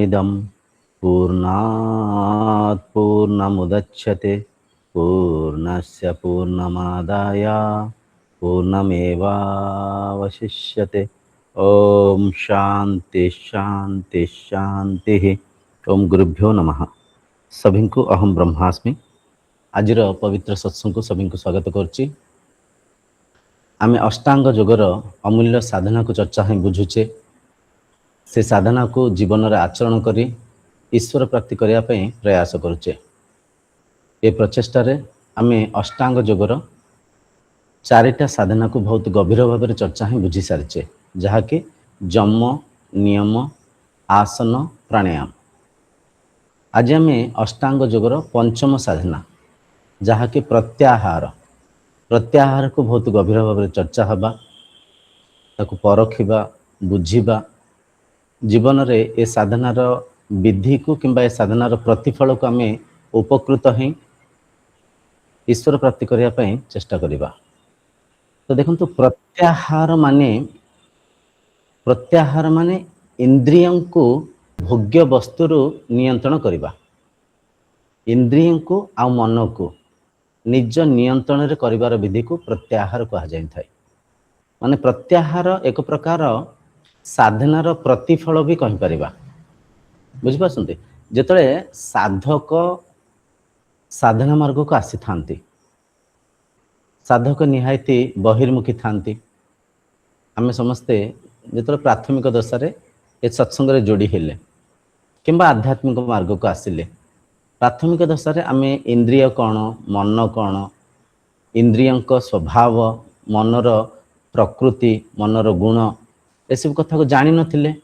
पूर्णमिदं पूर्णात् पूर्णमुदच्यते पूर्णस्य पूर्णमादाय पूर्णमेवावशिष्यते। ओम शांति शांति शांति। ओम गुरुभ्यो नमः। सभी को अहम ब्रह्मास्मि। आज पवित्र सत्संग को सभी को स्वागत करुच्ची। आम अष्टांग योगर अमूल्य साधना को चर्चा ही बुझुचे। से साधना को जीवन में आचरण करी ईश्वर प्राप्ति करने प्रयास करुचे। ये प्रचेष्टार आम अष्टांग योगर चारिटा साधना को बहुत गभीर भाव में चर्चा ही बुझी सारीचे, जहाँकि जम, नियम, आसन, प्राणायाम। आज आम अष्टांग योगर पंचम साधना जहाँकि प्रत्याहार को बहुत गभीर भाव में चर्चा हवा, ताकू परखिबा, बुझिबा, जीवन में ए साधनार विधि को किंबा ए साधनार प्रतिफल को आम उपकृत ही ईश्वर प्राप्ति करने चेष्टा करिबा। तो देखो प्रत्याहार माने इंद्रियों को भोग्य वस्तुर नियंत्रण करवा, इंद्रियों को आ मन को निज नियंत्रण रे करिवार विधि को प्रत्याहार कहा जाय थाए। माने प्रत्याहार एक प्रकार साधनार प्रतिफल भी कहि परिबा। बुझि पाछन्ते जेतले साधक साधना मार्ग को आसी थांती, साधक निहायती बहिर्मुखी थांती। आमे समस्ते जेतले प्राथमिक दशारे ए सत्संग रे जोड़ी हेले किंबा आध्यात्मिक मार्ग को आसिले, प्राथमिक दशारे आमे इंद्रिय कौन, मन कौन, इंद्रियों का स्वभाव, मनर प्रकृति, मनर गुण, ए सब कथा को जानी नथिले।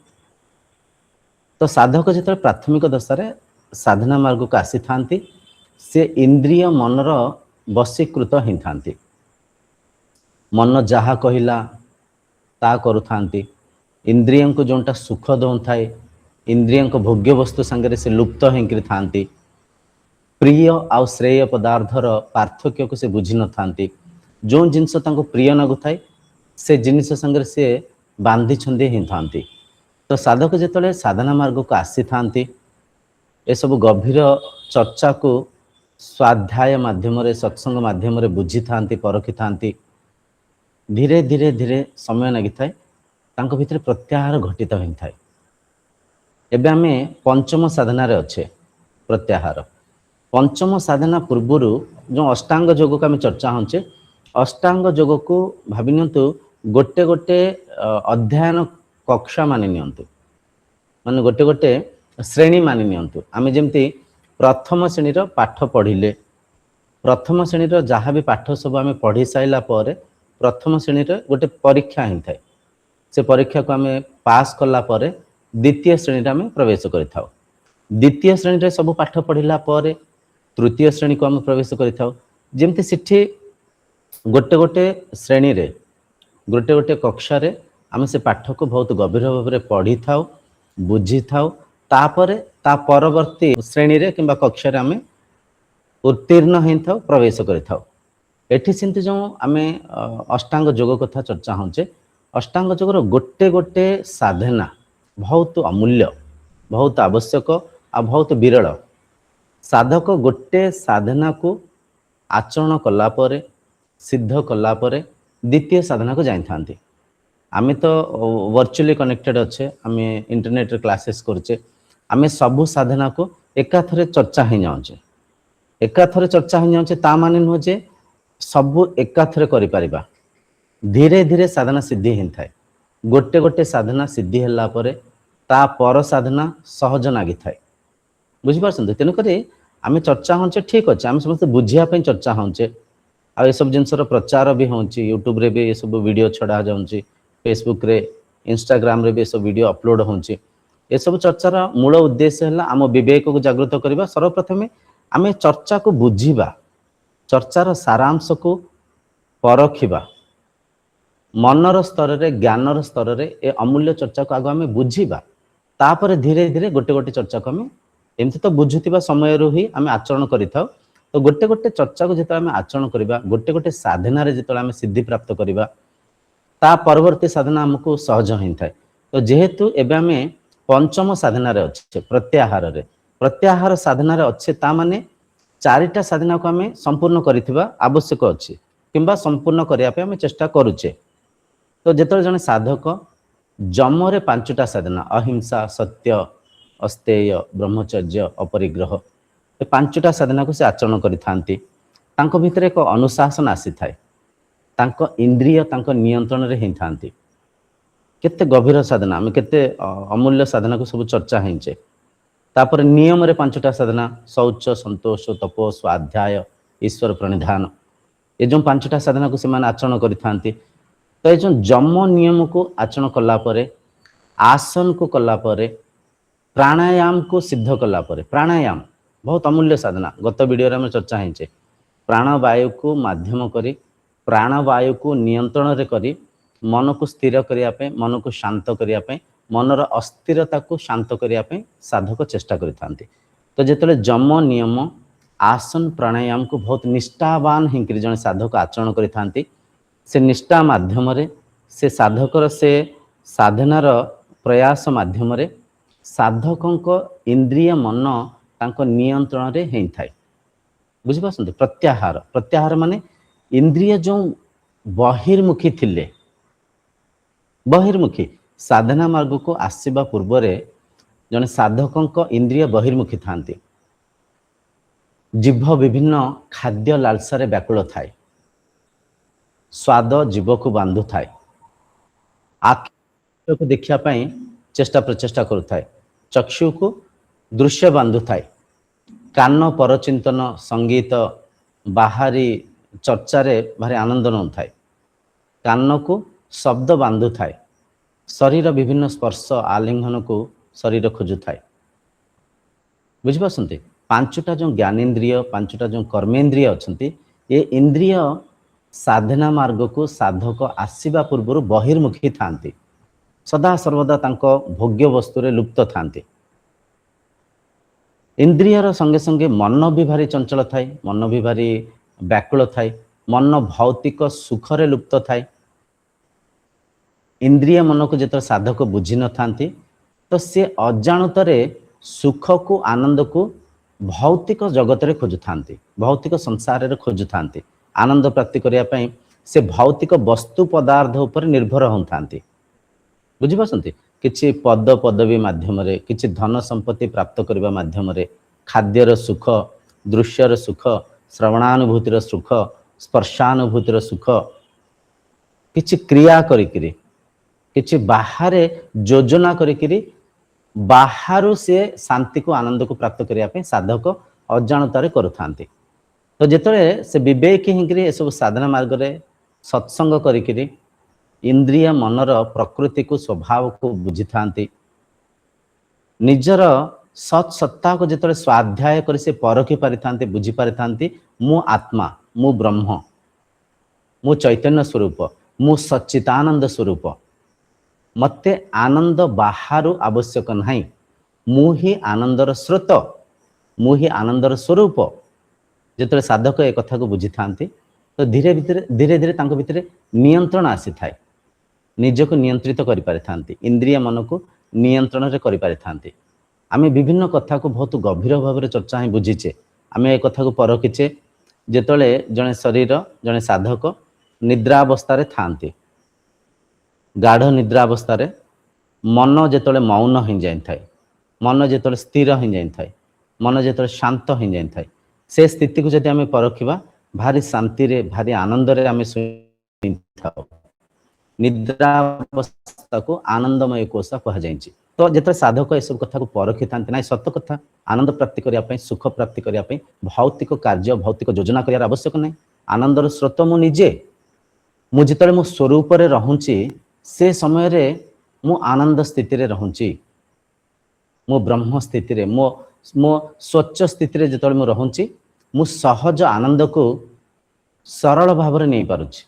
तो साधक जिते प्राथमिक दशारे साधना मार्ग को आसी थांती, से इंद्रिय मनर वशीकृत ही थांती। मन जहा कहिला ता करू थांती। इंद्रियों को जोंटा सुख दौन थाए, इंद्रियों को भोग्य वस्तु संगे से लुप्त होकर थांती। प्रिय आ श्रेय पदार्थर पार्थक्य को से बुझी न थांती। जो जिनस तांको प्रिय लगु थाए से जिनिस संगे से बांधी छंदी ही थांती। तो साधक जिते साधना मार्ग को आसी थांती, ए सब गभीर चर्चा को स्वाध्याय माध्यम रे, सत्संग माध्यम रे बुझी थांती, परखी थांती। धीरे धीरे धीरे समय लगी थाए, तांको भितर प्रत्याहार घटित होई थाए। एबे आमे पंचम साधना रे अच्छे प्रत्याहार। पंचम साधना पूर्वरु जो अष्टांग योग को आम चर्चा होचे, अष्टांग योग को भावी नियंतु गोटे गोटे अध्ययन कक्षा मानि नियंतु, माने गोटे गोटे श्रेणी मानि नियंतु। आमे जेमती प्रथम श्रेणीर पाठ पढ़िले, प्रथम श्रेणीर जहाँ भी पाठ सब आम पढ़ी साइला पर प्रथम श्रेणीर गोटे परीक्षा ही थाए। से परीक्षा को आम पास कला पर द्वितीय श्रेणी आम प्रवेश करिथाउ। द्वितीय श्रेणी रे सब पाठ पढ़िला पर तृतीय श्रेणी को आम प्रवेश करिथाउ। जेमती सिठी गोटे गोटे श्रेणी रे, गोटे गोटे कक्षा रे आम से पाठ को बहुत गभीर भाव में पढ़ी थाउ, बुझी थाउ। तापरे ता परवर्ती श्रेणी रे किंबा कक्षा रे आम उत्तीर्ण होई थाउ, प्रवेश करिथाउ। एठी सिंति जो आम अष्टांग योग कथा चर्चा होचे, अष्टांग योगर गोटे गोटे साधना बहुत अमूल्य, बहुत आवश्यक आ बहुत विरल। साधक गोटे साधना को आचरण कला परे, सिद्ध कला परे द्वितीय साधना को जाई थांती। आमे तो वर्चुअली कनेक्टेड अच्छे, आमे इंटरनेट रे क्लासेस करचे, आमे सबु साधना को एकाथरे चर्चा ही जाउचे। एकाथरे चर्चा ही जाउचे ता माने न जे सबु एकाथरे करि परिबा। धीरे धीरे साधना सिद्धि ही थाए। गोटे गोटे साधना सिद्धि हला परे ता पर साधना सहज नागी थाए। बुझि पारछन? तेनुक आम चर्चा होचे, ठीक अच्छे, आम समस्त बुझिया पे चर्चा होचे। आ सब जिनसर प्रचार भी होची, यूट्यूब रे भी ये सब वीडियो छड़ा जाउची, फेसबुक रे, इंस्टाग्राम रे भी ये सब वीडियो अपलोड होची। ये सब चर्चार मूल उद्देश्य है आम विवेक को जागृत करवा। सर्वप्रथमे आम चर्चा को बुझिबा, चर्चार सारांश को परखिबा, मनर स्तर रे, ज्ञानर स्तर रे ए अमूल्य चर्चा को आगे आम बुझिबा। तापर धीरे धीरे गोटे गोटे चर्चा को आम एमती तो बुझुथिबा समय रो ही आम आचरण करिथाउ। तो गोटे गोटे चर्चा को जेते आम आचरण करिबा, गोटे गोटे साधना रे जेते आम सिद्धि प्राप्त करिबा, ता परवर्ती साधना हमको सहज होई थाए। तो जेहेतु एबे आम पंचम साधना अच्छे प्रत्याहार रे प्रत्याहार साधना अच्छे ता माने चारिटा साधना को आम संपूर्ण करिथिबा आवश्यक अच्छे किंबा संपूर्ण करने आम चेष्टा करुचे। तो जिते जन साधक जमरे पांचटा साधना अहिंसा सत्य अस्तेय ब्रह्मचर्य अपरिग्रह ए पांचटा साधना को से आचरण करिथांती तांको भितर एक अनुशासन आसी थाए तांको इंद्रिय तांको नियंत्रण रे ही थांती। केते गभीर साधना आम केते अमूल्य साधना को सब चर्चा होइचे। तापर नियम रे पांचटा साधना शौच संतोष तप स्वाध्याय ईश्वर प्रणिधान ये जो पांचटा साधना को से आचरण करिथांती। तो ये जो जम नियम को आचरण कला परे आसन को कला परे प्राणायाम को सिद्ध कला परे प्राणायाम बहुत अमूल्य साधना गत वीडियो रे हम चर्चा होइचे। प्राणवायु को माध्यम करी प्राणवायु को नियंत्रण रे करी मन को स्थिर करिया पे मन को शांत करिया पे मनर अस्थिरता को शांत करिया पे साधक चेष्टा करिथांती। तो जेतले जम नियम आसन प्राणायाम को बहुत निष्ठावान हिंकरी जने साधक आचरण करिथांती से निष्ठा माध्यम रे से साधकर से साधनार प्रयास माध्यम रे साधकंक इंद्रिय मन तांको नियंत्रण रे हेई थाए। बुझी पासंते प्रत्याहार प्रत्याहार माने इंद्रिय जो बहिर्मुखी थिले बहिर्मुखी साधना मार्ग को आसीबा पूर्व रे जने साधकंक इंद्रिय बहिर्मुखी थांती। जीभ विभिन्न खाद्य लालसा रे व्याकुल थाए स्वाद जीव को बांधु थाए आँख को देखिया पाई चेष्टा प्रचेष्टा करुथाए चक्षु को दृश्य बांधु थाए कान परचिंतन संगीत बाहरी चर्चा रे भारी आनंद न थाए कान को शब्द बांधु थाए शरीर विभिन्न स्पर्श आलिंगन को शरीर खोजु थाए। बुझी पासंते पांचटा जो ज्ञानेन्द्रिय पांचटा जो कर्मेन्द्रिय अच्छंती ये इंद्रिय साधना मार्ग को साधक आसीबा पूर्व बहिर्मुखी थांती सदा सर्वदा तांको भोग्य वस्तु रे लुप्त थांती। इंद्रियर संगे संगे मन भी भारी चंचल थाए मन भी भारी व्याकुल थाए मन भौतिक सुख रे लुप्त थाए। इंद्रिय मन को जिते साधक बुझी न थांती तो सी अजाणतरे सुख को आनंद को भौतिक जगत रे खोजु थांती भौतिक संसार रे खोजु थांती आनंद प्राप्ति करिया पई से भौतिक वस्तु पदार्थ उपर निर्भर होतांती। बुझी पासंती किछि पद पदवी माध्यम रे किछि धन संपत्ति प्राप्त करबा माध्यम रे खाद्यर सुख दृश्यर सुख श्रवणानुभूतिर सुख स्पर्शानुभूतिर सुख किछि क्रिया करिकिरी किछि बाहरे योजना करिकिरी बाहरु से शांति को आनंद को प्राप्त करिया पे साधक अजाणतारे करुथांती। तो जेतले से विवेक हिंकरी ए सब साधना मार्ग रे सत्संग करिकिरी इंद्रिय मनर प्रकृति को स्वभाव को बुझी थांती निजर सत्सत्ता को जेतले स्वाध्याय करि से परखि पारि थांती बुझी पारि थांती मु आत्मा मु ब्रह्म मु चैतन्य स्वरूप मु सच्चिदानंद स्वरूप मते आनंद बाहरु आवश्यक नहीं मु ही आनंदर स्रोत मु ही आनंदर स्वरूप जेतले साधक ए कथा को बुझी थांती तो धीरे धीरे तांको भितरे नियंत्रण आसी थाए निजको नियंत्रित करि पारि थांती इंद्रिय मन को नियंत्रण रे करि पारि थांती। आमे विभिन्न कथा को बहुत गभीर भाव रे चर्चा ही बुझीचे आमे ए कथा को परखिचे जेतले जने शरीर जने साधक निद्रा अवस्था रे थांती गाढ़ निद्रा अवस्था रे मन जेतले मौन हो जाय थाए मन जेतले स्थिर हो जाय थाए मन जेतले शांत हो जाय थाए से स्थिति को जदि आमे परखिबा भारी शांति रे भारी आनंद रे आमे थाओ निद्रा अवस्था को आनंदमय कोश कह जायछि। तो जेतले साधक ए सब कथा को परखि थांते ना सत्य कथा आनंद प्राप्ति करिया पई सुख प्राप्ति करिया पई भौतिक कार्य भौतिक योजना करिया आवश्यक नहीं आनंदर स्रोत मु निजे मु जेतले मो स्वरूप रे रहूची से समय रे मु आनंद स्थिति रे रहूची मो ब्रह्म स्थिति रे मो स्वच्छ स्थिति रे जेतले मु रहूची मु सहज आनंद को सरल भाव रे नै पारुची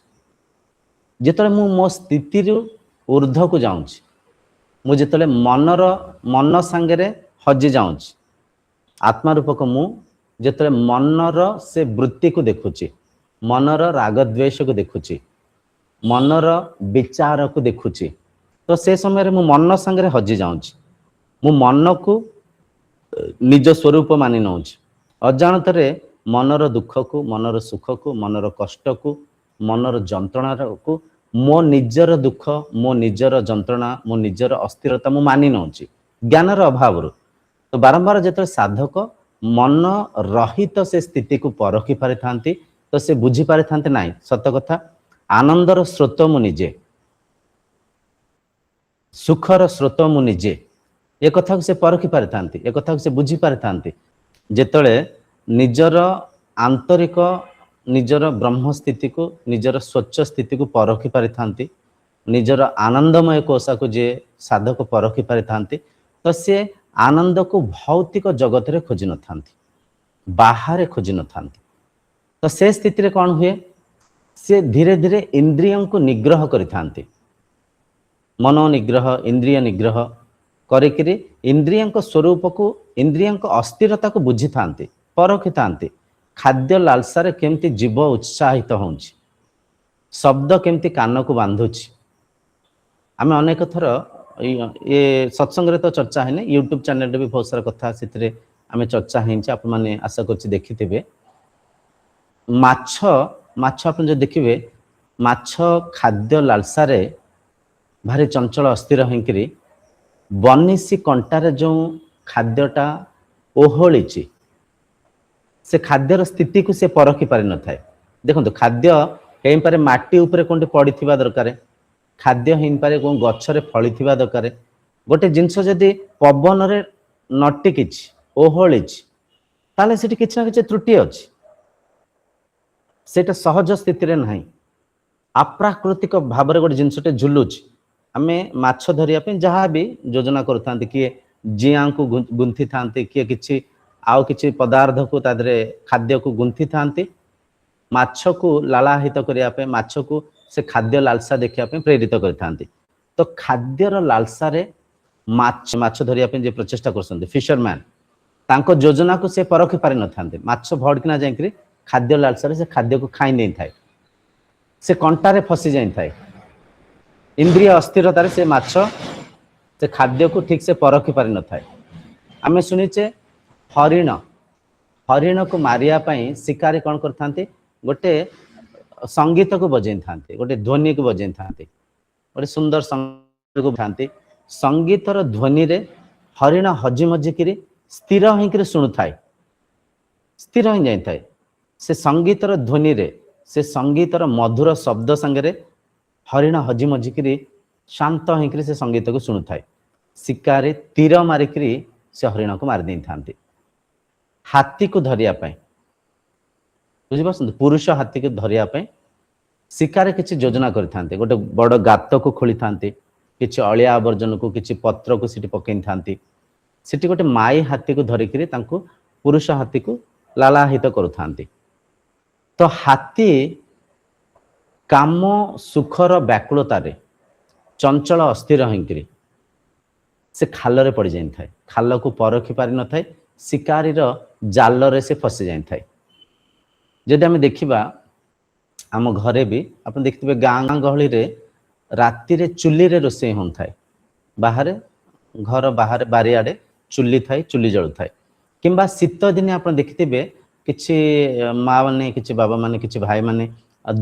जेतले मु मो स्थिति रू ऊर्ध्व को जाउची मु जेतले मन संगे रे हजि जाउची आत्मा रूपक मु जेतले मनर से वृत्ति को देखुची मनर राग द्वेष को देखुची मनर विचार को देखुची तो से समय रे मु मन संगे रे हजि जाउची ମୁଁ ମନକୁ ନିଜ ସ୍ୱରୂପ ମାନି ନେଉଛି। ଅଜାଣତରେ ମନର ଦୁଃଖକୁ, ମନର ସୁଖକୁ, ମନର କଷ୍ଟକୁ, ମନର ଯନ୍ତ୍ରଣାକୁ ମୋ ନିଜର ଦୁଃଖ, ମୋ ନିଜର ଯନ୍ତ୍ରଣା, ମୋ ନିଜର ଅସ୍ଥିରତା ମୁଁ ମାନି ନେଉଛି ଜ୍ଞାନର ଅଭାବରୁ। ତ ବାରମ୍ବାର ଯେତେବେଳେ ସାଧକ ମନ ରହିତ ସେ ସ୍ଥିତିକୁ ପରଖି ପାରିଥାନ୍ତି, ତ ସେ ବୁଝି ପାରିଥାନ୍ତି ନାହିଁ ସତ କଥା ଆନନ୍ଦର ସ୍ରୋତ ମୁଁ ନିଜେ, ସୁଖର ସ୍ରୋତ ମୁଁ ନିଜେ, ଏ କଥାକୁ ସେ ପରଖି ପାରିଥାନ୍ତି, ଏ କଥାକୁ ସେ ବୁଝି ପାରିଥାନ୍ତି। ଯେତେବେଳେ ନିଜର ଆନ୍ତରିକ, ନିଜର ବ୍ରହ୍ମ ସ୍ଥିତିକୁ, ନିଜର ସ୍ୱଚ୍ଛ ସ୍ଥିତିକୁ ପରଖି ପାରିଥାନ୍ତି, ନିଜର ଆନନ୍ଦମୟ କୋଷକୁ ଯିଏ ସାଧକ ପରଖି ପାରିଥାନ୍ତି, ତ ସିଏ ଆନନ୍ଦକୁ ଭୌତିକ ଜଗତରେ ଖୋଜି ନଥାନ୍ତି, ବାହାରେ ଖୋଜି ନଥାନ୍ତି। ତ ସେ ସ୍ଥିତିରେ କ'ଣ ହୁଏ, ସେ ଧୀରେ ଧୀରେ ଇନ୍ଦ୍ରିୟଙ୍କୁ ନିଗ୍ରହ କରିଥାନ୍ତି। ମନ ନିଗ୍ରହ, ଇନ୍ଦ୍ରିୟ ନିଗ୍ରହ କରିକିରି ଇନ୍ଦ୍ରିୟଙ୍କ ସ୍ୱରୂପକୁ, ଇନ୍ଦ୍ରିୟଙ୍କ ଅସ୍ଥିରତାକୁ ବୁଝିଥାନ୍ତି, ପରଖିଥାନ୍ତି। ଖାଦ୍ୟ ଲାଲସାରେ କେମିତି ଜୀବ ଉତ୍ସାହିତ ହେଉଛି, ଶବ୍ଦ କେମିତି କାନକୁ ବାନ୍ଧୁଛି। ଆମେ ଅନେକ ଥର ଏ ସତ୍ସଙ୍ଗରେ ତ ଚର୍ଚ୍ଚା ହେଇନି, ୟୁଟ୍ୟୁବ ଚ୍ୟାନେଲରେ ବି ବହୁତ ସାରା କଥା ସେଥିରେ ଆମେ ଚର୍ଚ୍ଚା ହେଇଛି, ଆପଣମାନେ ଆଶା କରୁଛି ଦେଖିଥିବେ। ମାଛ ଆପଣ ଯଦି ଦେଖିବେ, ମାଛ ଖାଦ୍ୟ ଲାଲସାରେ ଭାରି ଚଞ୍ଚଳ ଅସ୍ଥିର ହେଇକିରି ବନିଶୀ କଣ୍ଟାରେ ଯେଉଁ ଖାଦ୍ୟଟା ଓହଳିଛି, ସେ ଖାଦ୍ୟର ସ୍ଥିତିକୁ ସେ ପରଖି ପାରିନଥାଏ। ଦେଖନ୍ତୁ, ଖାଦ୍ୟ ହେଇପାରେ ମାଟି ଉପରେ କୋଉଠି ପଡ଼ିଥିବା ଦରକାର, ଖାଦ୍ୟ ହେଇପାରେ କେଉଁ ଗଛରେ ଫଳିଥିବା ଦରକାର। ଗୋଟେ ଜିନିଷ ଯଦି ପବନରେ ନଟିକିଛି, ଓହଳିଛି, ତାହେଲେ ସେଠି କିଛି ନା କିଛି ତ୍ରୁଟି ଅଛି, ସେଇଟା ସହଜ ସ୍ଥିତିରେ ନାହିଁ। ଆପ୍ରାକୃତିକ ଭାବରେ ଗୋଟେ ଜିନିଷଟେ ଝୁଲୁଛି। ଆମେ ମାଛ ଧରିବା ପାଇଁ ଯାହା ବି ଯୋଜନା କରୁଥାନ୍ତି, କିଏ ଜିଆଙ୍କୁ ଗୁନ୍ଥିଥାନ୍ତି, କିଏ କିଛି ଆଉ କିଛି ପଦାର୍ଥକୁ ତା ଦେହରେ ଖାଦ୍ୟକୁ ଗୁନ୍ଥିଥାନ୍ତି, ମାଛକୁ ଲାଳାହିତ କରିବା ପାଇଁ, ମାଛକୁ ସେ ଖାଦ୍ୟ ଲାଲସା ଦେଖିବା ପାଇଁ ପ୍ରେରିତ କରିଥାନ୍ତି। ତ ଖାଦ୍ୟର ଲାଲସାରେ ମାଛ ଧରିବା ପାଇଁ ଯେ ପ୍ରଚେଷ୍ଟା କରୁଛନ୍ତି ଫିସରମ୍ୟାନ୍, ତାଙ୍କ ଯୋଜନାକୁ ସେ ପରଖି ପାରିନଥାନ୍ତି। ମାଛ ଭଡ଼କିନା ଯାଇକରି ଖାଦ୍ୟ ଲାଲସାରେ ସେ ଖାଦ୍ୟକୁ ଖାଇ ନେଇଥାଏ, ସେ କଣ୍ଟାରେ ଫସି ଯାଇଥାଏ। ଇନ୍ଦ୍ରିୟ ଅସ୍ଥିରତାରେ ସେ ମାଛ ସେ ଖାଦ୍ୟକୁ ଠିକ୍ ସେ ପରଖି ପାରିନଥାଏ। ଆମେ ଶୁଣିଛେ ହରିଣକୁ ମାରିବା ପାଇଁ ଶିକାରୀ କ'ଣ କରିଥାନ୍ତି, ଗୋଟେ ସଙ୍ଗୀତକୁ ବଜେଇଥାନ୍ତି, ଗୋଟେ ଧ୍ୱନିକୁ ବଜେଇଥାନ୍ତି, ଗୋଟେ ସୁନ୍ଦର ସଙ୍ଗୀତକୁ ଥାନ୍ତି। ସଙ୍ଗୀତର ଧ୍ୱନିରେ ହରିଣ ହଜି ମଜିକିରି ସ୍ଥିର ହେଇକିରି ଶୁଣୁଥାଏ, ସ୍ଥିର ହିଁ ଯାଇଥାଏ। ସେ ସଙ୍ଗୀତର ଧ୍ୱନିରେ, ସେ ସଙ୍ଗୀତର ମଧୁର ଶବ୍ଦ ସାଙ୍ଗରେ ହରିଣ ହଜି ମଜିକିରି ଶାନ୍ତ ହେଇକିରି ସେ ସଙ୍ଗୀତକୁ ଶୁଣୁଥାଏ। ଶିକାରୀ ତୀର ମାରିକିରି ସେ ହରିଣକୁ ମାରି ଦେଇଥାନ୍ତି। ହାତୀକୁ ଧରିବା ପାଇଁ, ବୁଝିପାରୁଛନ୍ତି, ପୁରୁଷ ହାତୀକୁ ଧରିବା ପାଇଁ ଶିକାରୀ କିଛି ଯୋଜନା କରିଥାନ୍ତି। ଗୋଟେ ବଡ଼ ଗାତକୁ ଖୋଳିଥାନ୍ତି, କିଛି ଅଳିଆ ଆବର୍ଜନକୁ, କିଛି ପତ୍ରକୁ ସେଠି ପକେଇଥାନ୍ତି। ସେଠି ଗୋଟେ ମାଇ ହାତୀକୁ ଧରିକିରି ତାଙ୍କୁ, ପୁରୁଷ ହାତୀକୁ ଲାଳାହିତ କରୁଥାନ୍ତି। ତ ହାତୀ କାମ ସୁଖର ବ୍ୟାକୁଳତାରେ ଚଞ୍ଚଳ ଅସ୍ଥିର ହେଇକିରି ସେ ଖାଲରେ ପଡ଼ିଯାଇଥାଏ, ଖାଲକୁ ପରଖି ପାରିନଥାଏ, ଶିକାରୀର ଜାଲରେ ସେ ଫସି ଯାଇଥାଏ। ଯଦି ଆମେ ଦେଖିବା ଆମ ଘରେ ବି ଆପଣ ଦେଖିଥିବେ, ଗାଁ ଗହଳିରେ ରାତିରେ ଚୁଲିରେ ରୋଷେଇ ହେଉଥାଏ, ବାହାରେ ଘର ବାହାରେ ବାରିଆଡ଼େ ଚୁଲି ଥାଏ, ଚୁଲି ଜଳୁଥାଏ। କିମ୍ବା ଶୀତ ଦିନେ ଆପଣ ଦେଖିଥିବେ କିଛି ମା ମାନେ, କିଛି ବାବା ମାନେ, କିଛି ଭାଇମାନେ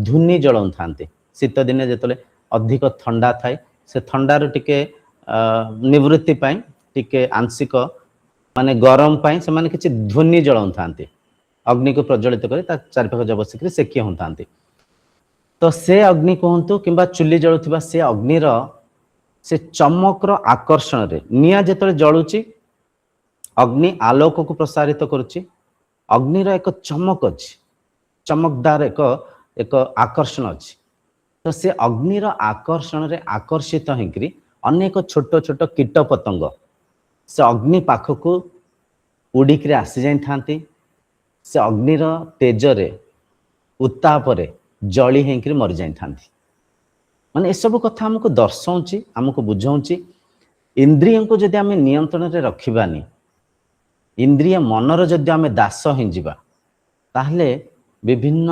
ଧୁନି ଜଳାଉଥାନ୍ତି। ଶୀତ ଦିନେ ଯେତେବେଳେ ଅଧିକ ଥଣ୍ଡା ଥାଏ, ସେ ଥଣ୍ଡାରୁ ଟିକେ ନିବୃତ୍ତି ପାଇଁ, ଟିକେ ଆଂଶିକ ମାନେ ଗରମ ପାଇଁ ସେମାନେ କିଛି ଧୁନି ଜଳାଉଥାନ୍ତି, ଅଗ୍ନିକୁ ପ୍ରଜ୍ୱଳିତ କରି ତା ଚାରିପାଖ ବସିକରି ସେକି ହେଉଥାନ୍ତି। ତ ସେ ଅଗ୍ନି କୁହନ୍ତୁ କିମ୍ବା ଚୁଲି ଜଳୁଥିବା ସେ ଅଗ୍ନିର ସେ ଚମକର ଆକର୍ଷଣରେ, ନିଆଁ ଯେତେବେଳେ ଜଳୁଛି ଅଗ୍ନି ଆଲୋକକୁ ପ୍ରସାରିତ କରୁଛି, ଅଗ୍ନିର ଏକ ଚମକ ଅଛି, ଚମକଦାର ଏକ ଆକର୍ଷଣ ଅଛି। ତ ସେ ଅଗ୍ନିର ଆକର୍ଷଣରେ ଆକର୍ଷିତ ହେଇକରି ଅନେକ ଛୋଟ ଛୋଟ କୀଟ ପତଙ୍ଗ ସେ ଅଗ୍ନି ପାଖକୁ ଉଡ଼ିକିରି ଆସି ଯାଇଥାନ୍ତି। ସେ ଅଗ୍ନିର ତେଜରେ, ଉତ୍ତାପରେ ଜଳି ହେଇକିରି ମରିଯାଇଥାନ୍ତି। ମାନେ ଏସବୁ କଥା ଆମକୁ ଦର୍ଶାଉଛି, ଆମକୁ ବୁଝାଉଛି, ଇନ୍ଦ୍ରିୟଙ୍କୁ ଯଦି ଆମେ ନିୟନ୍ତ୍ରଣରେ ରଖିବାନି, ଇନ୍ଦ୍ରିୟ ମନର ଯଦି ଆମେ ଦାସ ହେଇଯିବା, ତାହେଲେ ବିଭିନ୍ନ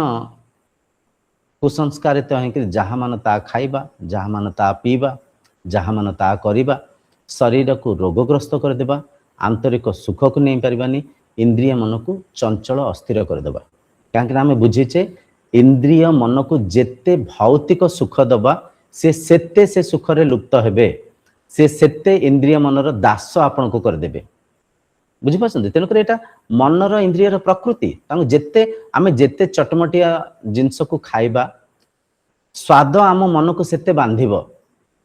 କୁସଂସ୍କାରିତ ହେଇକି ଯାହା ମାନ ତାହା ଖାଇବା, ଯାହା ମାନ ତାହା ପିଇବା, ଯାହା ମାନ ତାହା କରିବା, शरीर को रोगग्रस्त करदेबा, आंतरिक सुख को नहीं पारिबानी, इंद्रिय मन को चंचल अस्थिर करदेबा। कहीं आम बुझीचे इंद्रिय मन को जेते भौतिक सुख दबा से सुख रे लुप्त हेबे, से इंद्रिय मनर दास आपण को करदेबे। बुझिपारछन्ति? तेणुकर एटा मनर इंद्रियर प्रकृति। जेते आमे जेते चटमटिया जिनस को खाइबा, स्वाद आम मन को सेते बांधिब,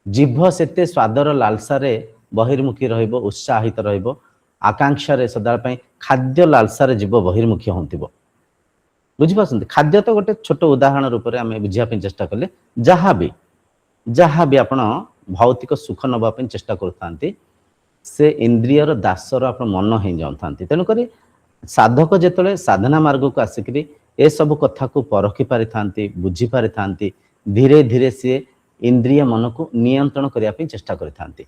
जीभ सेते स्वादर लालसारे बहिर्मुखी रहिबो, उत्साहित रहिबो, आकांक्षा सदा खाद्य लालसारे जीव बहिर्मुखी होतिबो। बुझिपारछन्ति? खाद्य तो गोटे छोट उदाहरण रूप में आम बुझापी चेष्टा कले, जहाँ भी आपण भौतिक सुख नवा चेष्टा करते से इंद्रियर दासर आप मन हो जाती। तेणुक साधक जिते साधना मार्ग को आसिक ए सब कथा को परखी पारि थांती, बुझी पारि थांती, धीरे धीरे सी इंद्रिय मन को नियंत्रण करने चेष्टा करते।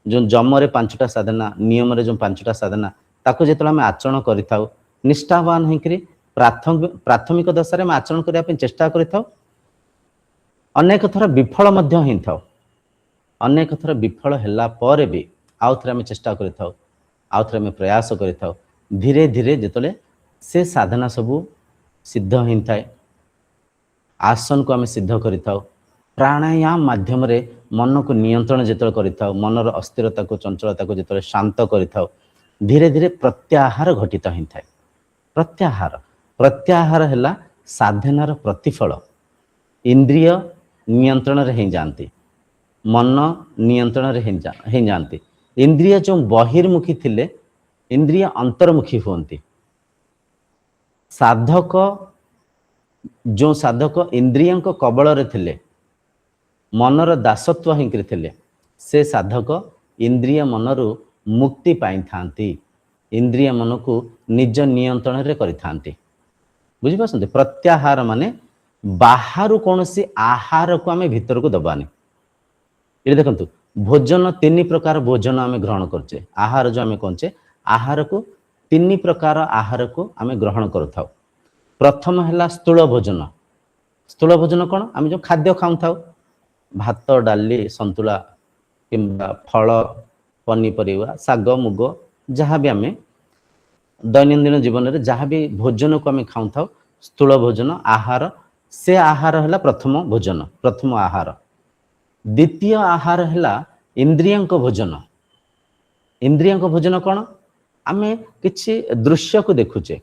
जो जमरे 5टा साधना, नियम जो 5टा साधना ताको जिते आम आचरण कर निष्ठावान होकर प्राथमिक दशा रे आचरण करने चेष्टा कर अनेक थर विफल होता, अनेक थर विफल होला पर भी आउ थे आम चेष्टा कर आउ थे प्रयास कर धीरे धीरे जिते से साधना सबू सिद्ध होता है, आसन को आम सिद्ध कर प्राणायाम माध्यम रे मन को नियंत्रण जिते कर मनर अस्थिरता को चंचलता को जिते शांत कर धीरे धीरे प्रत्याहार घटित होता है। प्रत्याहार है साधनार प्रतिफल। इंद्रिय नियंत्रण रे ही जाती, मन नियंत्रण रे ही जाती। इंद्रिय जो बहिर्मुखी थिले इंद्रिय अंतर्मुखी होती। साधक जो साधक इंद्रियों कबल रे थिले, मनर दासत्व हिंकरी थिले, से साधक इंद्रिय मनरु मुक्ति पाई थांती, इंद्रिय मन को निज नियंत्रण रे करि थांती। बुझी पासंते? प्रत्याहार माने बाहर कौन सी आहार को आम भीतर को दबानी। ये देखंतु भोजन 3 प्रकार भोजन आम ग्रहण करचे। आहार जो आम कहचे आहार को 3 प्रकार आहार को आम ग्रहण करूँ। प्रथम है स्थूल भोजन। स्थूल भोजन कौन? आम जो खाद्य खाऊ था, भात डाली संतुला किंबा फल पनीपरिया शाग मुग जहाँ भी आम दैनंदिन जीवन में जहाँ भी भोजन को आम खाऊ था स्थूल भोजन आहार, से आहार है प्रथम भोजन, प्रथम आहार। द्वितीय आहार है इंद्रियंक भोजन। इंद्रियंक भोजन कौन? आम किसी दृश्य को देखुचे,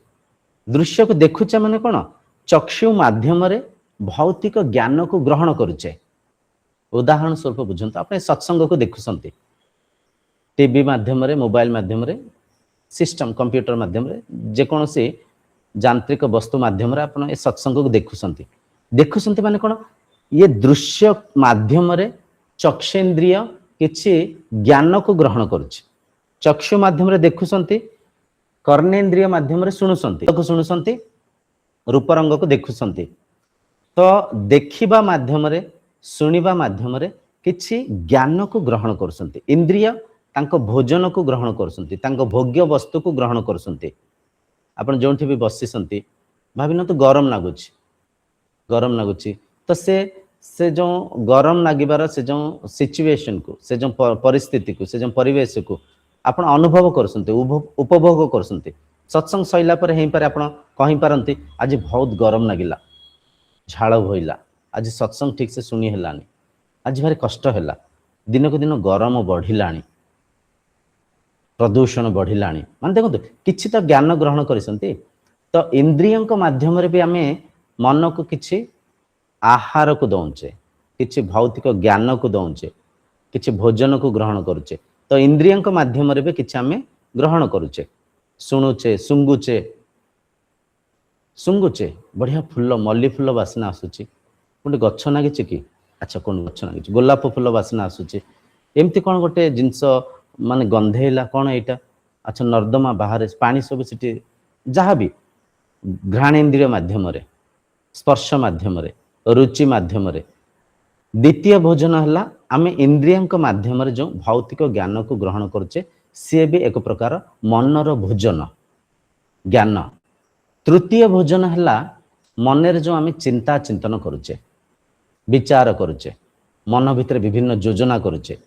दृश्य को देखुचे माने कौन? चक्षु माध्यम रे भौतिक ज्ञान को ग्रहण करुचे। उदाहरण स्वरूप बुझंतु, आप सत्संग को देखुसंती टीवी माध्यम रे, मोबाइल माध्यम रे, सिस्टम कंप्यूटर माध्यम रे, जेकोसी यांत्रिक वस्तु माध्यम रे आपण ए सत्संग को देखुसंती। देखुसंती माने कौन? ये दृश्य माध्यम रे चक्षुन्द्रिय किछि ज्ञान को ग्रहण करुछि। चक्षु माध्यम रे देखुसंती, कर्णेन्द्रिय माध्यम रे शुणुसंती, रूप रंग को देखुसंती। तो देखिबा माध्यम रे, शुणिबा माध्यम रे किछि ज्ञान को ग्रहण करसंती। इंद्रिय तांको भोजन को ग्रहण करसंती, तांको भोग्य वस्तु को ग्रहण करसंती। आपण जोंठी भी बसिसंती भाबिन तो गरम लागुछि, गरम लागुछि, तो से जो गरम लागिबार से जो सिचुएशन को, से जो परिस्थिति को, से जो परिवेश को आपण अनुभव करसंती, उपभोग करसंती। सत्संग सैला पर हेई पारे आपण कहि पारंती आज बहुत गरम लागिला, झाळ होइला, आज सत्संग ठीक से सुनी हेलानी, आज भारी कष्ट हैला, दिन को दिन गरम बढ़िलानी, प्रदूषण बढ़िलानी। मान देखो किछि तो ज्ञान ग्रहण करिसंती। तो इंद्रियों को माध्यम रे भी आमे मन को किछि आहार को दौचे, किछि भौतिक ज्ञान को दौचे, किछि भोजन को ग्रहण करुचे। तो इंद्रियों के माध्यम रे भी किछि आमे ग्रहण करुचे, शुणुचे, सुंगुचे बढ़िया फूल, मल्ली फूल बासना आसुची, गोटे गछ नागिछि कि, अच्छा कौन गछ नागिछि, गोलाप फूल बासना आसुची, एमती कौन गोटे जिनस माने गंधेला कौन एटा, अच्छा नर्दमा बाहर पानी सब सिटी, जहाँ भी घ्राणेन्द्रिय माध्यम रे, स्पर्श माध्यम रे, रुचि माध्यम रे। द्वितीय भोजन है आम इंद्रियों माध्यम रे जो भौतिक ज्ञान को ग्रहण करुचे, सी भी एक प्रकार मनर भोजन ज्ञान। तृतीय भोजन है मन रे जो आम चिंता चिंतन करुचे, विचार करुचे, मन भितर विभिन्न योजना करुचे,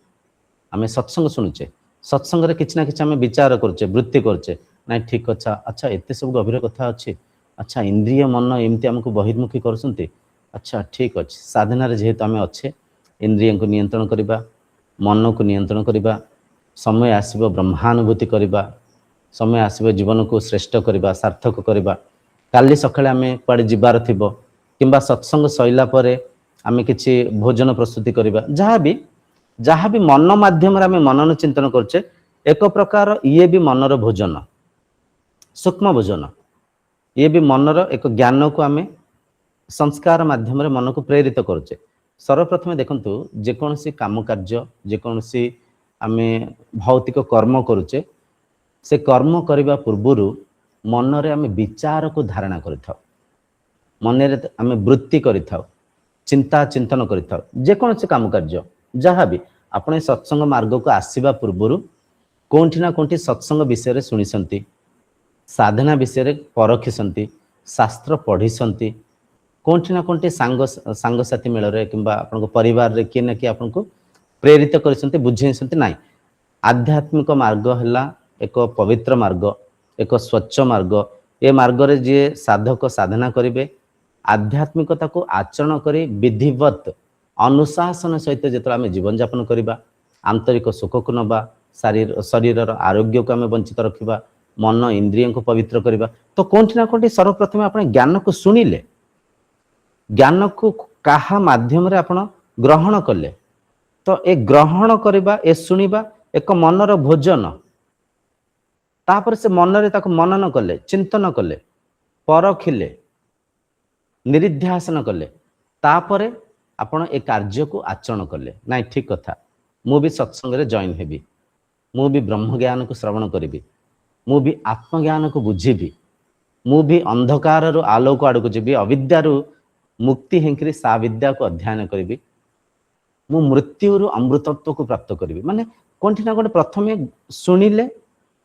आमे सत्संग शुणुचे सत्संग रे किछि ना किछि आमे विचार करछे वृत्ति करछे ना ठीक अच्छा अच्छा एते सब गभीर कथा अछि अच्छा इंद्रिय मन एमती हमको बहिर्मुखी करसंती अच्छा ठीक अछि साधना रे जेहेतु आमे अच्छे इंद्रिय को नियंत्रण करिबा मन को नियंत्रण करिबा समय आसीबो ब्रह्मानुभूति करिबा समय आसीबो जीवन को श्रेष्ठ करिबा सार्थक करिबा काली सकाळे आमे कुआडे जिबार थिबो किंबा सत्संग सइला परे आमे किछि भोजन प्रस्तुति करिबा जहाँ भी मन माध्यम आमे मनन चिंतन करछे एक प्रकार ये भी मनर भोजन सूक्ष्म भोजन ये भी मनर एक ज्ञान को आमे संस्कार माध्यम रे मन को प्रेरित करुचे सर्वप्रथम देखंतु जेकोसी काम कार्य जेकोसी आमे भौतिक कर्म करुचे से कर्म करबा पूर्वरु मन रे आमे विचार को धारणा करिथाउ मन रे आमे वृत्ति करिथाउ चिंता चिंतन करिथाउ जेकोसी काम कार्य जहाँ भी आपण सत्संग मार्ग को आसीबा पूर्वरु कोंठी ना कोंठी सत्संग विषय रे सुनिसंती साधना विषय रे परखिसंती शास्त्र पढ़िसंती कोंठी ना कोंठी सांग साथी मेल रे किंबा आपन परिवार रे कि ना कि आपन को प्रेरित करिसंती बुझेसंती नाही आध्यात्मिक मार्ग हला एक पवित्र मार्ग एक स्वच्छ मार्ग ए मार्ग रे जे साधक साधना करिवे आध्यात्मिकता को आचरण करी विधिवत अनुशासन सहित जेतला आमे जीवन यापन करिबा आंतरिक सुख को नबा शरीर आरोग्य को आमे वंचित रखिबा मन इंद्रिय को पवित्र करिबा तो कोंठी ना कोंठी सर्वप्रथम आपण ज्ञान को सुनिले ज्ञान को काहा माध्यम रे आपण ग्रहण कले तो ए ग्रहण करिबा ए सुनिबा एक मनर भोजन तापर से मन रे ताको मनन कले चिंतन कले परखिले निरिध्यासन कले तापरे आपण ए कार्य को आचरण कले नाइ ठीक कथा मु भी सत्संग रे जॉइन हेबी मु भी ब्रह्म ज्ञान को श्रवण करिबी मु भी आत्मज्ञान को बुझीबी मु भी अंधकार रु आलोक आड़ को जीबी अविद्या रु मुक्ति हेंकरी सा विद्या को अध्ययन करिबी मु मृत्यु रु अमृतत्व को प्राप्त करिबी माने कोंठी ना कोंठी प्रथमे सुनिले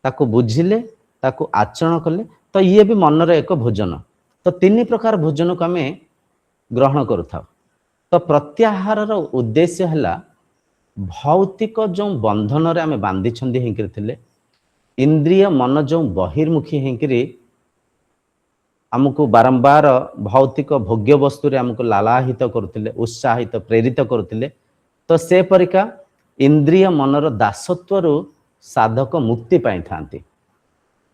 ताको बुझिले ताको आचरण कले तो ये भी मन रे एक भोजन तो तीन प्रकार भोजन को आमे ग्रहण करूथा तो प्रत्याहार रो उद्देश्य हला भौतिक जो बंधन रे आमे बांधी छंदी हेंकरी थिले इंद्रिय मन जो बहिर्मुखी हेंकरी हमको बारंबार भौतिक भोग्य वस्तु रे हमको लालाहित करुथिले उत्साहित प्रेरित करुथिले तो से परिका इंद्रिय मनर दासत्व रु साधक मुक्ति पाई थांती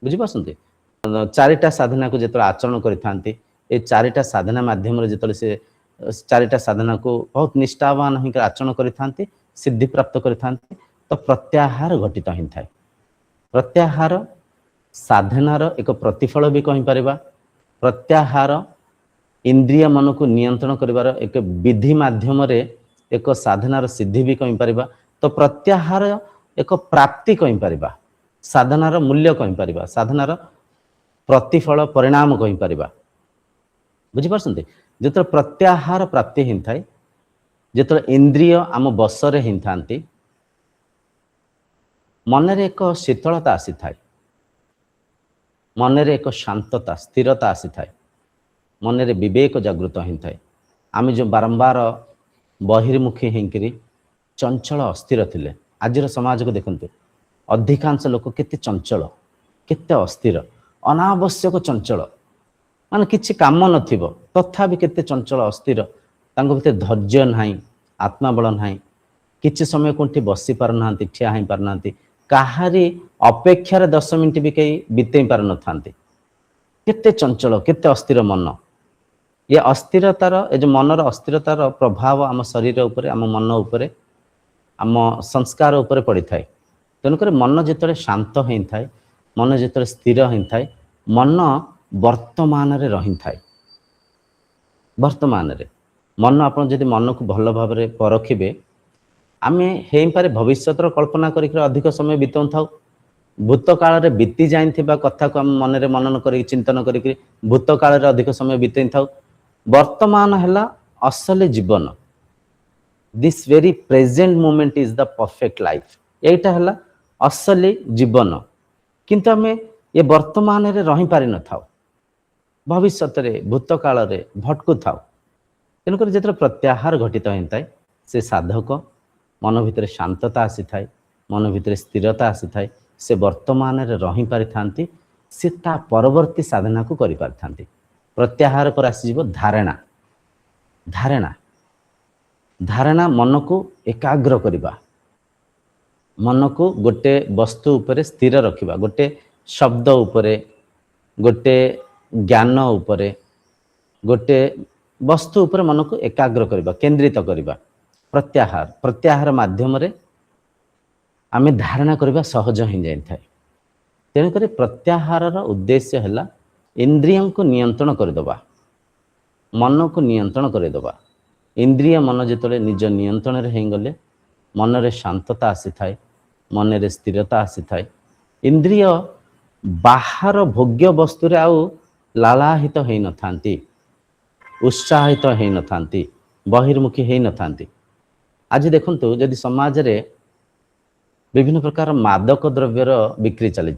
बुझी पासंती चारिटा साधना को जेतले आचरण करि थांती ए चारिटा साधना माध्यम रे जेतले से चारिटा साधना को बहुत निष्ठावान हिंकर आचरण करि थांती सिद्धि प्राप्त करि थांती तो प्रत्याहार घटित हिं थाए प्रत्याहार साधनार एक प्रतिफल भी कहि परिबा प्रत्याहार इंद्रिय मन को नियंत्रण करिवार एक विधि माध्यम रे एक साधनार सिद्धि भी कहि परिबा तो प्रत्याहार एक प्राप्ति कहि परिबा साधनार मूल्य कहि परिबा साधनार प्रतिफल परिणाम कहि परिबा बुझी पारसंते जेतर प्रत्याहार प्राप्ति हिं थाए जेतर इंद्रिय आम बसरे हिं थांती मन रे एक शीतलता आसी थाए मन रे एक शांतता स्थिरता आसी थाए मन रे विवेक जागृत हिं थाए आम जो बारंबार बहिर्मुखी हेंकरी चंचल अस्थिर थिले आजिर समाज को देखंतु अधिकांश लोक केते चंचल केते अस्थिर अनावश्यक चंचल माने किछि काम नथिबो तथापि केते चंचल अस्थिर तांको भितर धैर्य नाही आत्माबल नाही किछि समय कोंठी बसी पार नांती ठिया हाई पार नांती काहारी अपेक्षा रे 10 मिनिट भी कई बितेई पार न थांती केते चंचल केते अस्थिर मन ये अस्थिरतार ए जो मनर अस्थिरतार प्रभाव आम शरीर उपरे आम मन उपरे आम संस्कार उपरे पड़ी थाए तेणुकर मन जेतरे शांत होई थाए मन जेतरे स्थिर होई थाए मन वर्तमान रे रही थाए वर्तमान रे मन आपण जदि मन को भल भाव रे परखिबे आमे हेई पारे भविष्यतर कल्पना करिक अधिक समय बितौं थाउ भूतकाल रे बीती जाइथिबा कथा को हम मन रे मनन करी चिंतन करिक भूतकाल रे अधिक समय बितै थाउ वर्तमान हला असल जीवन this very present moment is the perfect life एटा हला असली जीवन किंतु आमे ये वर्तमान रे रही पारि न थाउ भविष्यत रे भूतकाल रे भटकु थाउ तेणुकर जेतरे प्रत्याहार घटित होता है से साधक मन भितर शांतता आसी थाए मन भितर स्थिरता आसी थाए से वर्तमान रे रही पारि थांती से ता परवर्ती साधना को करि पारि थांती प्रत्याहार पर आसी जीव धारणा धारणा धारणा मन को एकाग्र करबा मन को गोटे वस्तु उपरे स्थिर रखिबा गोटे शब्द उपरे गोटे ज्ञान उपरे गोटे वस्तु उपरे मन को एकाग्र करबा केंद्रित करबा प्रत्याहार प्रत्याहार माध्यम रे आमे धारणा करबा सहज हो जाय थाए तेन करे प्रत्याहार रो उद्देश्य हला इंद्रियों को नियंत्रण कर दबा मन को नियंत्रण कर दबा इंद्रिय मन जेतले निज नियंत्रण रे हें गले मन रे शांतता आसी थाए मन रे स्थिरता आसी थाए इंद्रिय बाहर भोग्य वस्तु रे आउ लालाहित हेई न थांती उत्साहित हेई न थांती बहिर्मुखी हेई न थांती आज देखंतु यदि समाज रे विभिन्न प्रकार मादक द्रव्यर बिक्री चली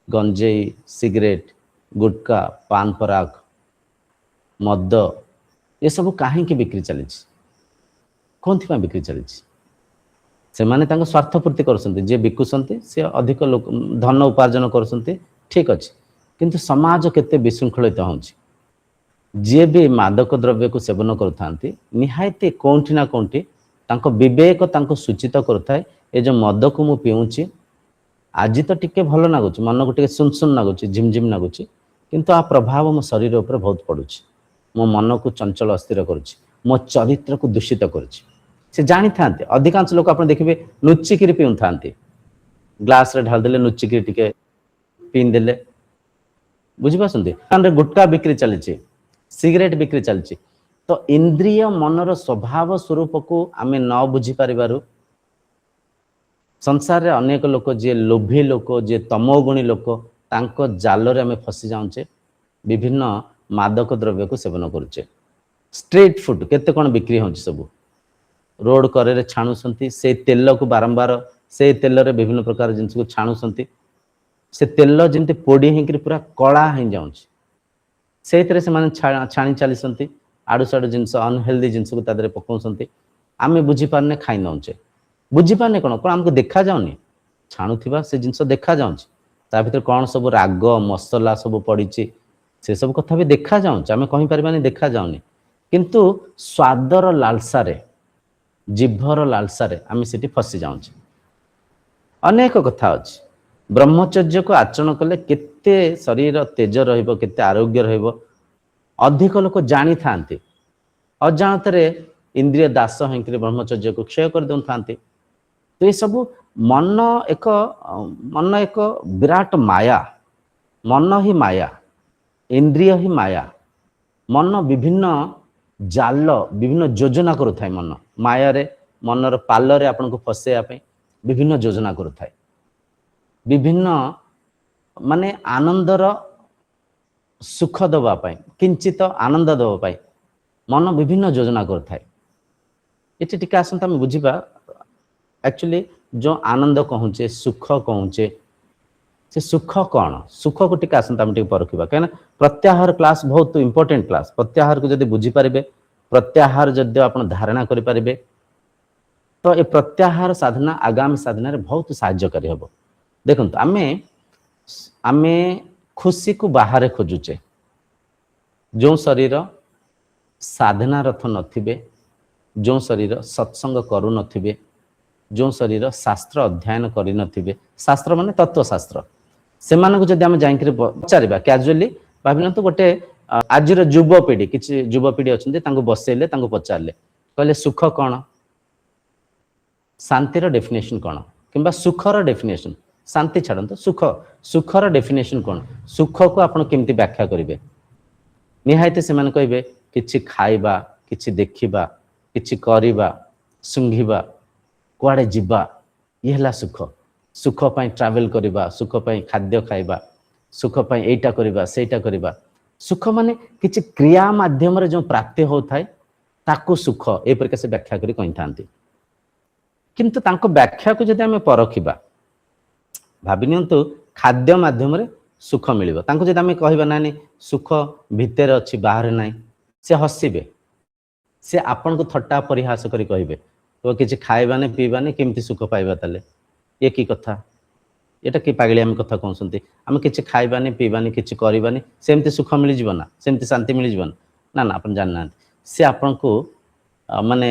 गंजेई सिगरेट गुटका पान पराग मद ये सब कहीं बिक्री चली कौन थी बिक्री चली से माने तांको स्वार्थपूर्ति करसंती जे बिकुसंती से अधिक लोक धन उपार्जन करसंती ठीक अच्छे किंतु समाज केते विशृंखलित होउची जे भी मादक द्रव्य को सेवन करथांती निहायते कोंठी ना कोंठी तांको विवेक तांको सूचित करथाय ए जो मद को मु पिउची आज तो टिके भल लागुच मन को टिके सुन सुन लागुच झिमझिम लागुच किंतु आ प्रभाव मो शरीर ऊपर बहुत पड़ुची मो मन को चंचल अस्थिर करुची मो चरित्र को दूषित करुची से जानी थांते अधिकांश लोक आपण देखिबे नुचिकिरी पिउ थांते ग्लास रे ढाल देले नुचिकिरी टिके पीन देले बुझी पासंती कान गुटका बिक्री चली सिगरेट बिक्री चली तो इंद्रिय मनर स्वभाव स्वरूप को आमे न बुझी परिबारु संसार रे अनेक लोक जे लोभी लोक जे तमोगुणी लोक तांको जाल रे आमे फसी जाउचे विभिन्न मादक द्रव्य को सेवन करुचे स्ट्रीट फूड केते कोन बिक्री होउची सब रोड करे रे छाणुसंती से तेल को बारंबार से तेल रे विभिन्न प्रकार जिंस को छाणुसंती से तेल जेंते पोडी हेकरी पूरा कळा हे जाउची सेतरे से माने छाणी चलीसंती आडू साडू जिंस अनहेल्दी जिंस को तादरे पकाउसंती आमे बुझी पारने खाई नउचे बुझी पारने कोन कोन हमको देखा जाउनी छाणुथिबा से जिंस देखा जाउची ता भीतर कोन सब राग मसला सब पड़ीची से सब कथा भी देखा जाउची आमे कहि परबानी देखा जाउनी किंतु स्वादर लालसा रे जिभर लालसा रे आमे सेठी फसी जाउची अनेक कथा अछि ब्रह्मचर्य को आचरण कले केते शरीर तेज रहिबो केते आरोग्य रहिबो अधिक लोक जानी थांती अजाणतरे इंद्रिय दास हेंकरी ब्रह्मचर्य को क्षय कर दउन थांती तो ये सब मन एक विराट माया मन ही माया इंद्रिय ही माया मन विभिन्न जाल विभिन्न योजना करू थाए मन माया रे मनर पाल रे आपन को फसेया पे विभिन्न योजना करू थाए विभिन्न माने आनंदर सुख दबा पाई किंचित आनंद दबा पाई मन विभिन्न योजना कर थाए एटी टिका आसंत हम बुझिबा एक्चुअली जो आनंद कहूचे सुख कहूचे से सुख कौन सुख को टिका आसंत हम टिके परखिबा कहना प्रत्याहार क्लास बहुत इंपोर्टेंट क्लास प्रत्याहार को जदि बुझी पारिबे प्रत्याहार जदि आपण धारणा करि पारिबे तो ए प्रत्याहार साधना आगामी साधना रे बहुत सहायकारी हबो देखंत आमे खुशी को बाहर खोजुचे जो शरीर साधना रथ नथिबे जो शरीर सत्संग करू नथिबे जो शरीर शास्त्र अध्ययन करि नथिबे शास्त्र माने तत्व शास्त्र से मानको जदि हम जाइकरी पचारिबा कैजुअली भाबिन तो गोटे आजिर युवपीढ़ी किछि युवपीढ़ी अछन्ते तांको बसेले तांको पचारले कहले सुख कोन शांतिर डेफिनेशन कोन किंबा सुखर डेफिनेशन शांति छाड़त सुख सुखर डेफिनेशन कौन सुख को आपण केमती व्याख्या करेंगे निहायते से माने कहबे किछि खाइबा किछि देखिबा किछि करिबा सुंघिबा कुआडे जिबा ये हला सुख सुख पई ट्रैवल करिबा सुख पई खाद्य खाइबा सुख पई एटा करिबा सेटा करिबा सुख माने किछि क्रिया माध्यम रे जो प्राप्ति हो थाए ताको सुख ए प्रकार से व्याख्या करी कहि थांती किंतु तांको व्याख्या को जदि हमें परखिबा भाविनियंतु खाद्य माध्यम रे सुख मिलिबो तांको जदि हमें कहबा नानी सुख भितर अछि बाहर नाही से हसिबे से आपन को थट्टा परिहास करी कहबे तो किछि खाइबाने पीबाने केमती सुख पाइबा ताले ये कि कथा एटा कि पागलियामी कथा कहउछंती आमे किछि खाइबानी पीबानी किछि करिबानी सेमति सुख मिलि जीवन ना सेमति शांति मिलि जीवन ना ना अपन जानना से आपन को माने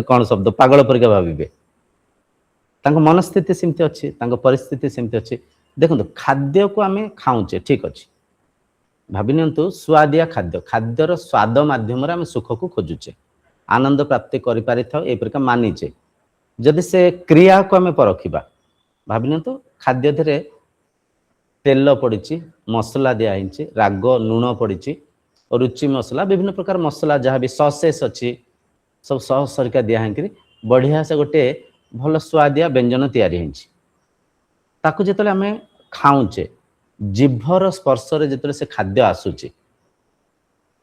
कोन शब्द पागल परिका भाबिबे तांको मनस्थिति सेमति अछि तांको परिस्थिति सेमति अछि देखंतु खाद्य को आमे खाउचे ठीक अछि भाबिनियंतु स्वादिया खाद्य खाद्यर स्वाद माध्यम रे आमे सुख को खोजुचे आनंद प्राप्ति करि पारि थाउ ए प्रकार मानिचे जदि से क्रिया को आमे परखिबा भाबिनियंतु खाद्य धरे तेल पड़ी मसला दिया राग लुण पड़ी रुचि मसला विभिन्न प्रकार मसला जहाँ भी ससेस अच्छी सब सस सरिका दिया बढ़िया से गोटे भल स्वादिया व्यंजन तैयारी ताकू जो आम खाऊचे जिभर स्पर्श जो से खाद्य आसूची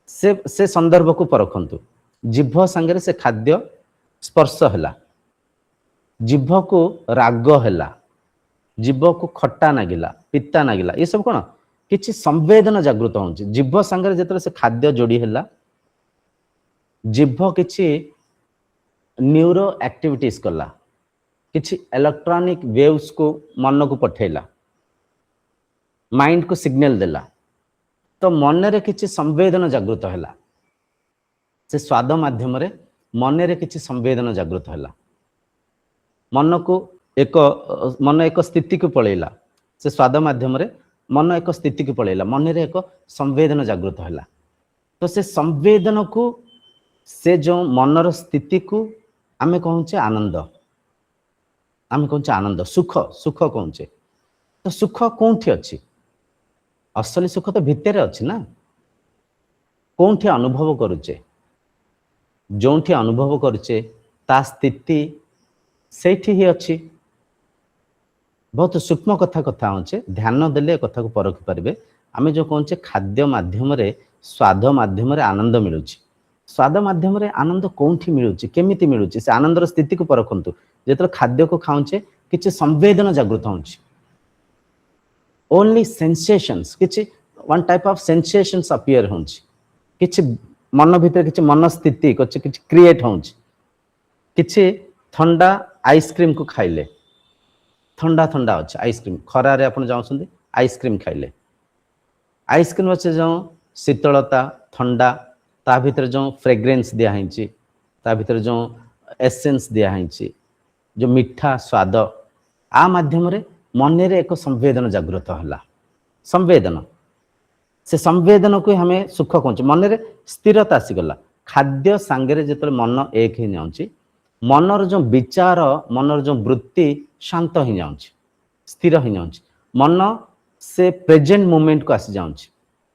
से संदर्भ को परखंतु जिभ सांगे से खाद्य स्पर्श है जिभ को राग है जीव को खट्टा नागिला पिता नागिला ये सब कौन किछि संवेदना जागृत हो जीव सांगे जो से खाद्य जोड़ी है जीव किछि न्यूरो एक्टिविटीज कला किछि इलेक्ट्रॉनिक वेव्स को मन को पठेला माइंड को सिग्नल देला तो मन रे किछि संवेदना जागृत हैला से स्वाद माध्यम रे मन रे किछि संवेदना जागृत हैला मन को एक स्थिति को पलैला से स्वाद माध्यम रे मन एक स्थिति को पलैला मन रे एक संवेदना जागृत हैला तो से संवेदन को से जो मनर स्थिति को आमे कहूचे आनंद आमे कहूचे आनंद सुख सुख कहूचे तो सुख कोठी अछि असली सुख तो भितर अछि ना कोठी अनुभव करूचे जोठी अनुभव करूचे ता स्थिति सेठी ही अछि बहुत सूक्ष्म कथा कथा होचे ध्यान देले कथा को परखि पारबे आमे जो कहूचे खाद्य माध्यम रे स्वाद माध्यम रे आनंद मिलुची स्वाद माध्यम रे आनंद कोठी मिलुची केमिति मिलुची से आनंदर स्थिति को परखंतु जेतर खाद्य को खाउचे किछि संवेदना जागृत होउची ओनली सेंसेशंस किछि one type of sensations appear होउची किछि मन भीतर किछि मन स्थिति किछि क्रिएट होउची किछि ठंडा आइसक्रीम को खाइले ठंडा ठंडा अच्छे आइसक्रीम खरारे आप जाऊँ आइसक्रीम खाइले आइसक्रीम अच्छे जो शीतलता ठंडा ता भीतर जो फ्रेग्रेन्स दिखाई ता भीतर जो एसेंस दिखाई जो मीठा स्वाद आ माध्यम रे मन रे एक संवेदन जागृत है संवेदन से संवेदन को हमें सुख कहूँ मन रे स्थिरता आसीगला खाद्य सांगे जो मन एक ही जाऊँगी मनर जो विचार मनर जो वृत्ति शांत ही जाऊँगी स्थिर ही जाऊँगी मन से प्रेजेंट मोमेंट को आसी जाऊँगी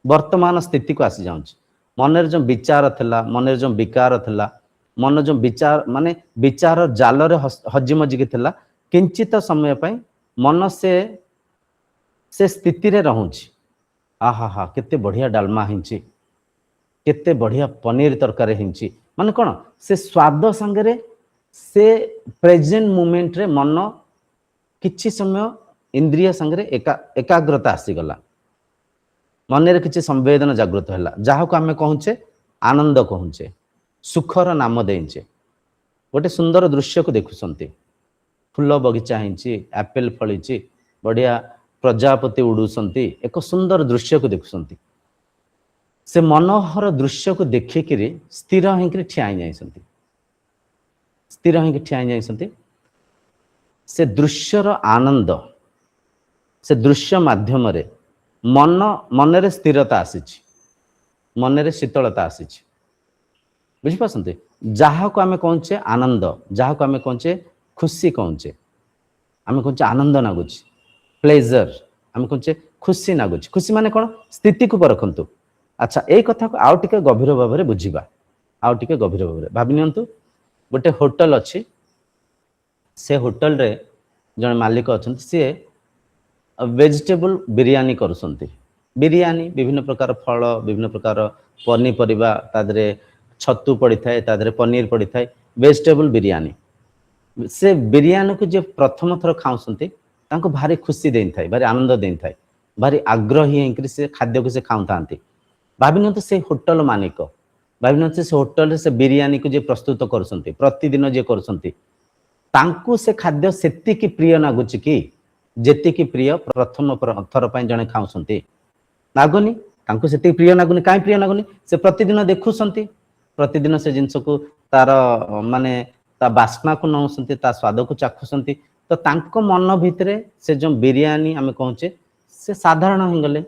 वर्तमान स्थिति को आसी जाऊँगी मनर जो विचार थिला मनर जो विकार थिला मन जो विचार माने विचार जाल रे हजिमजिकी थिला किंचित समय पई मन से स्थिति रे रहूँगी आहा हा केते बढ़िया डालमा हिंची केते बढ़िया पनीर तरकारी हिंची माने कौन से स्वाद संगे से प्रेजेंट मोमेंट रे मन किछि समय इंद्रिय संगे एकाग्रता आसीगला मन रे किछि संवेदना जागृत हैला जहाँ को आमे कहूचे आनंद कहूचे सुखर नाम देइचे गोटे सुंदर दृश्य को देखुसंती फूल बगीचा हिंची एप्पल फळीची बढ़िया प्रजापति उडुसंती एक सुंदर दृश्य को देखुसंती से मनोहर दृश्य को देखिकिरी स्थिर होइकरी ठियाई जाइसंती स्थिर होइकरी ठियाई जाइसंती से दृश्यर आनंद से दृश्य माध्यम रे मन रे स्थिरता आसीची मन रे शीतलता आसीची बुझी पासंते जहाँ को आमे कहूचे आनंद जहाँ को आमे कहूचे खुशी कहूचे आमे कहूचे आनंद नागुची प्लेजर आमे कहूचे खुशी नागुची खुशी माने कौन स्थिति को परखंतु अच्छा ए कथा को आउ टिके गभीर भाव में बुझीबा आउ टिके गभीर भाव में भाबि नियंतु गोटे होटल अच्छी से होटल रे जन मालिक अच्छा सी वेजिटेबल बिरियानी करुसंती बिरियानी विभिन्न प्रकार फल विभिन्न प्रकार पनीपरिबा तादरे छतु पड़ी थाए तादरे पनीर पड़ी थाए वेजिटेबल बिरियानी से बिरियानी को जे प्रथम थर खाऊसंती तांको भारी खुशी देन थाए भारी आनंद देन थाए भारी आग्रही होकर से खाद्य को से खाऊ थांती भाविन से होटल मालिक भाविन से होटल से बिरियानी को जे प्रस्तुत करुसंती प्रतिदिन जे करुसंती तांकु से खाद्य सेतिकी प्रिय नागुची कि जेतिकी प्रिय प्रथम थर ପାଇଁ जणे खाउसंती नागुनी तांकु सेतिकी प्रिय नागुनी काई प्रिय नागुनी से प्रतिदिन देखुसंती प्रतिदिन से जिंस को तार माने ता बास्ना को नौसंती ता स्वाद को चाखुसंती तो तांको मन भितरे से जो बिरयानी आमे कहूचे से साधारण हो गले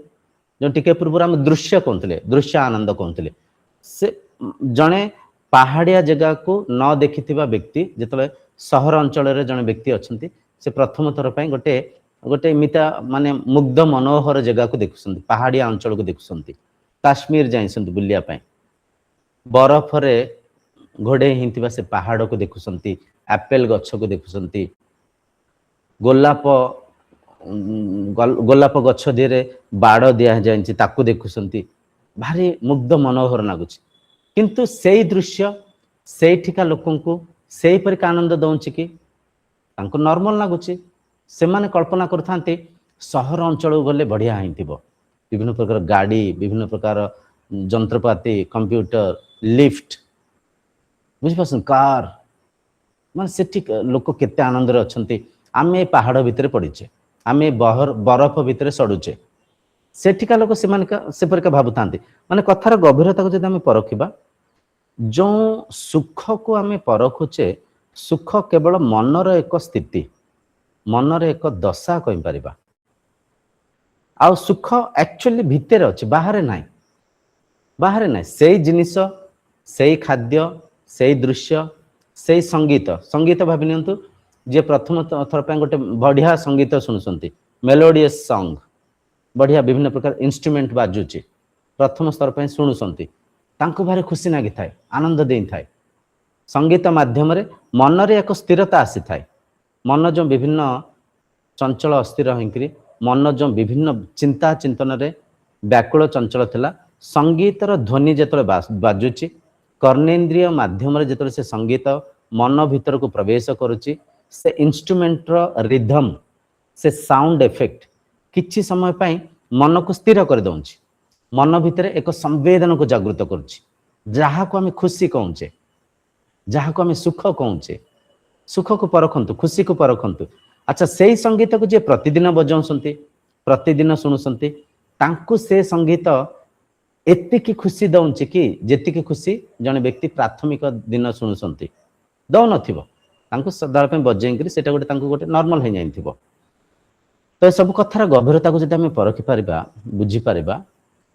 जो टिके पूर्व हम दृश्य कहते दृश्य आनंद कहते से जड़े पहाड़िया जगह को न देखि व्यक्ति जिते सहर अंचल जड़े व्यक्ति अच्छा से प्रथम थर पर गोटे गोटे एमिता माने मुग्ध मनोहर जगह को देखुं पहाड़िया अंचल को देखुं काश्मीर जाइंट बुलिया बरफ रे घोड़े ही से पहाड़ को देखुं एप्पल गछ को देखुं गोलाप गोलाप गछ दिए बाड़ दिया जाए ताकू देखुं भारी मुग्ध मनोहर लगुच किंतु से दृश्य से लोक से परिका आनंद दौच कि नॉर्मल लगुच से माने कल्पना करथांते सहर अंचल गले बढ़िया ही विभिन्न प्रकार गाड़ी विभिन्न प्रकार जंत्रपाति कंप्यूटर लिफ्ट बुझिपारछन कार माने सेठी लोक केते आनंद रे अछंती आमे पहाड़ भितर पड़ीचे आमे बरफ भितर सड़ुचे सेठिका लोक से परिका भाबुतांती माने कथार गभीरता को जदि आमे परखिबा जो सुख को आमे परखुचे सुख केवल मनर एक स्थिति मनर एक दशा कहि परिबा आ सुख एक्चुअली भितर अछि बाहर नाही से जिनिस से खाद्य से दृश्य से संगीत संगीत भाबि नियंतु जे प्रथम थर पे गोटे बढ़िया संगीत शुणुंट मेलोडियस सॉन्ग बढ़िया विभिन्न प्रकार इंस्ट्रूमेंट बाजुची प्रथम स्तर पे शुणुंट भारी खुशी लगी थाए आनंद दे थाए संगीत माध्यम रे मन रे एक स्थिरता आसी थाए मन जो विभिन्न चंचल अस्थिर होकरी मन जो विभिन्न चिंता चिंतन रे व्याकुल चंचल थिला संगीतर ध्वनि जेतले बाजुची कर्णेन्द्रिय माध्यम रे जेतले से संगीत मन भीतर को प्रवेश करुची से इंस्ट्रूमेंट रिदम से साउंड इफेक्ट किछि समय पाई मन को स्थिर कर दउछि मन भितर एक संवेदन को जागृत करुछि जहा को हमें खुशी कहूचे जहा को हमें सुख कहूचे सुख को परखंतु खुशी को परखंतु अच्छा से संगीत को जे प्रतिदिन बजाउसंती प्रतिदिन शुणुसंती तांकु से संगीत एतिकी खुशी दउछि कि जेतिकी खुशी जने व्यक्ति प्राथमिक दिन शुणुसंती दउ नथिबो तांकु सदाल पे बजेंकरी सेटा गोटे तांकु गोटे नॉर्मल हो जाइथिबो तो सब कथार गभीरता को जदि हमें परखि परिबा बुझी परिबा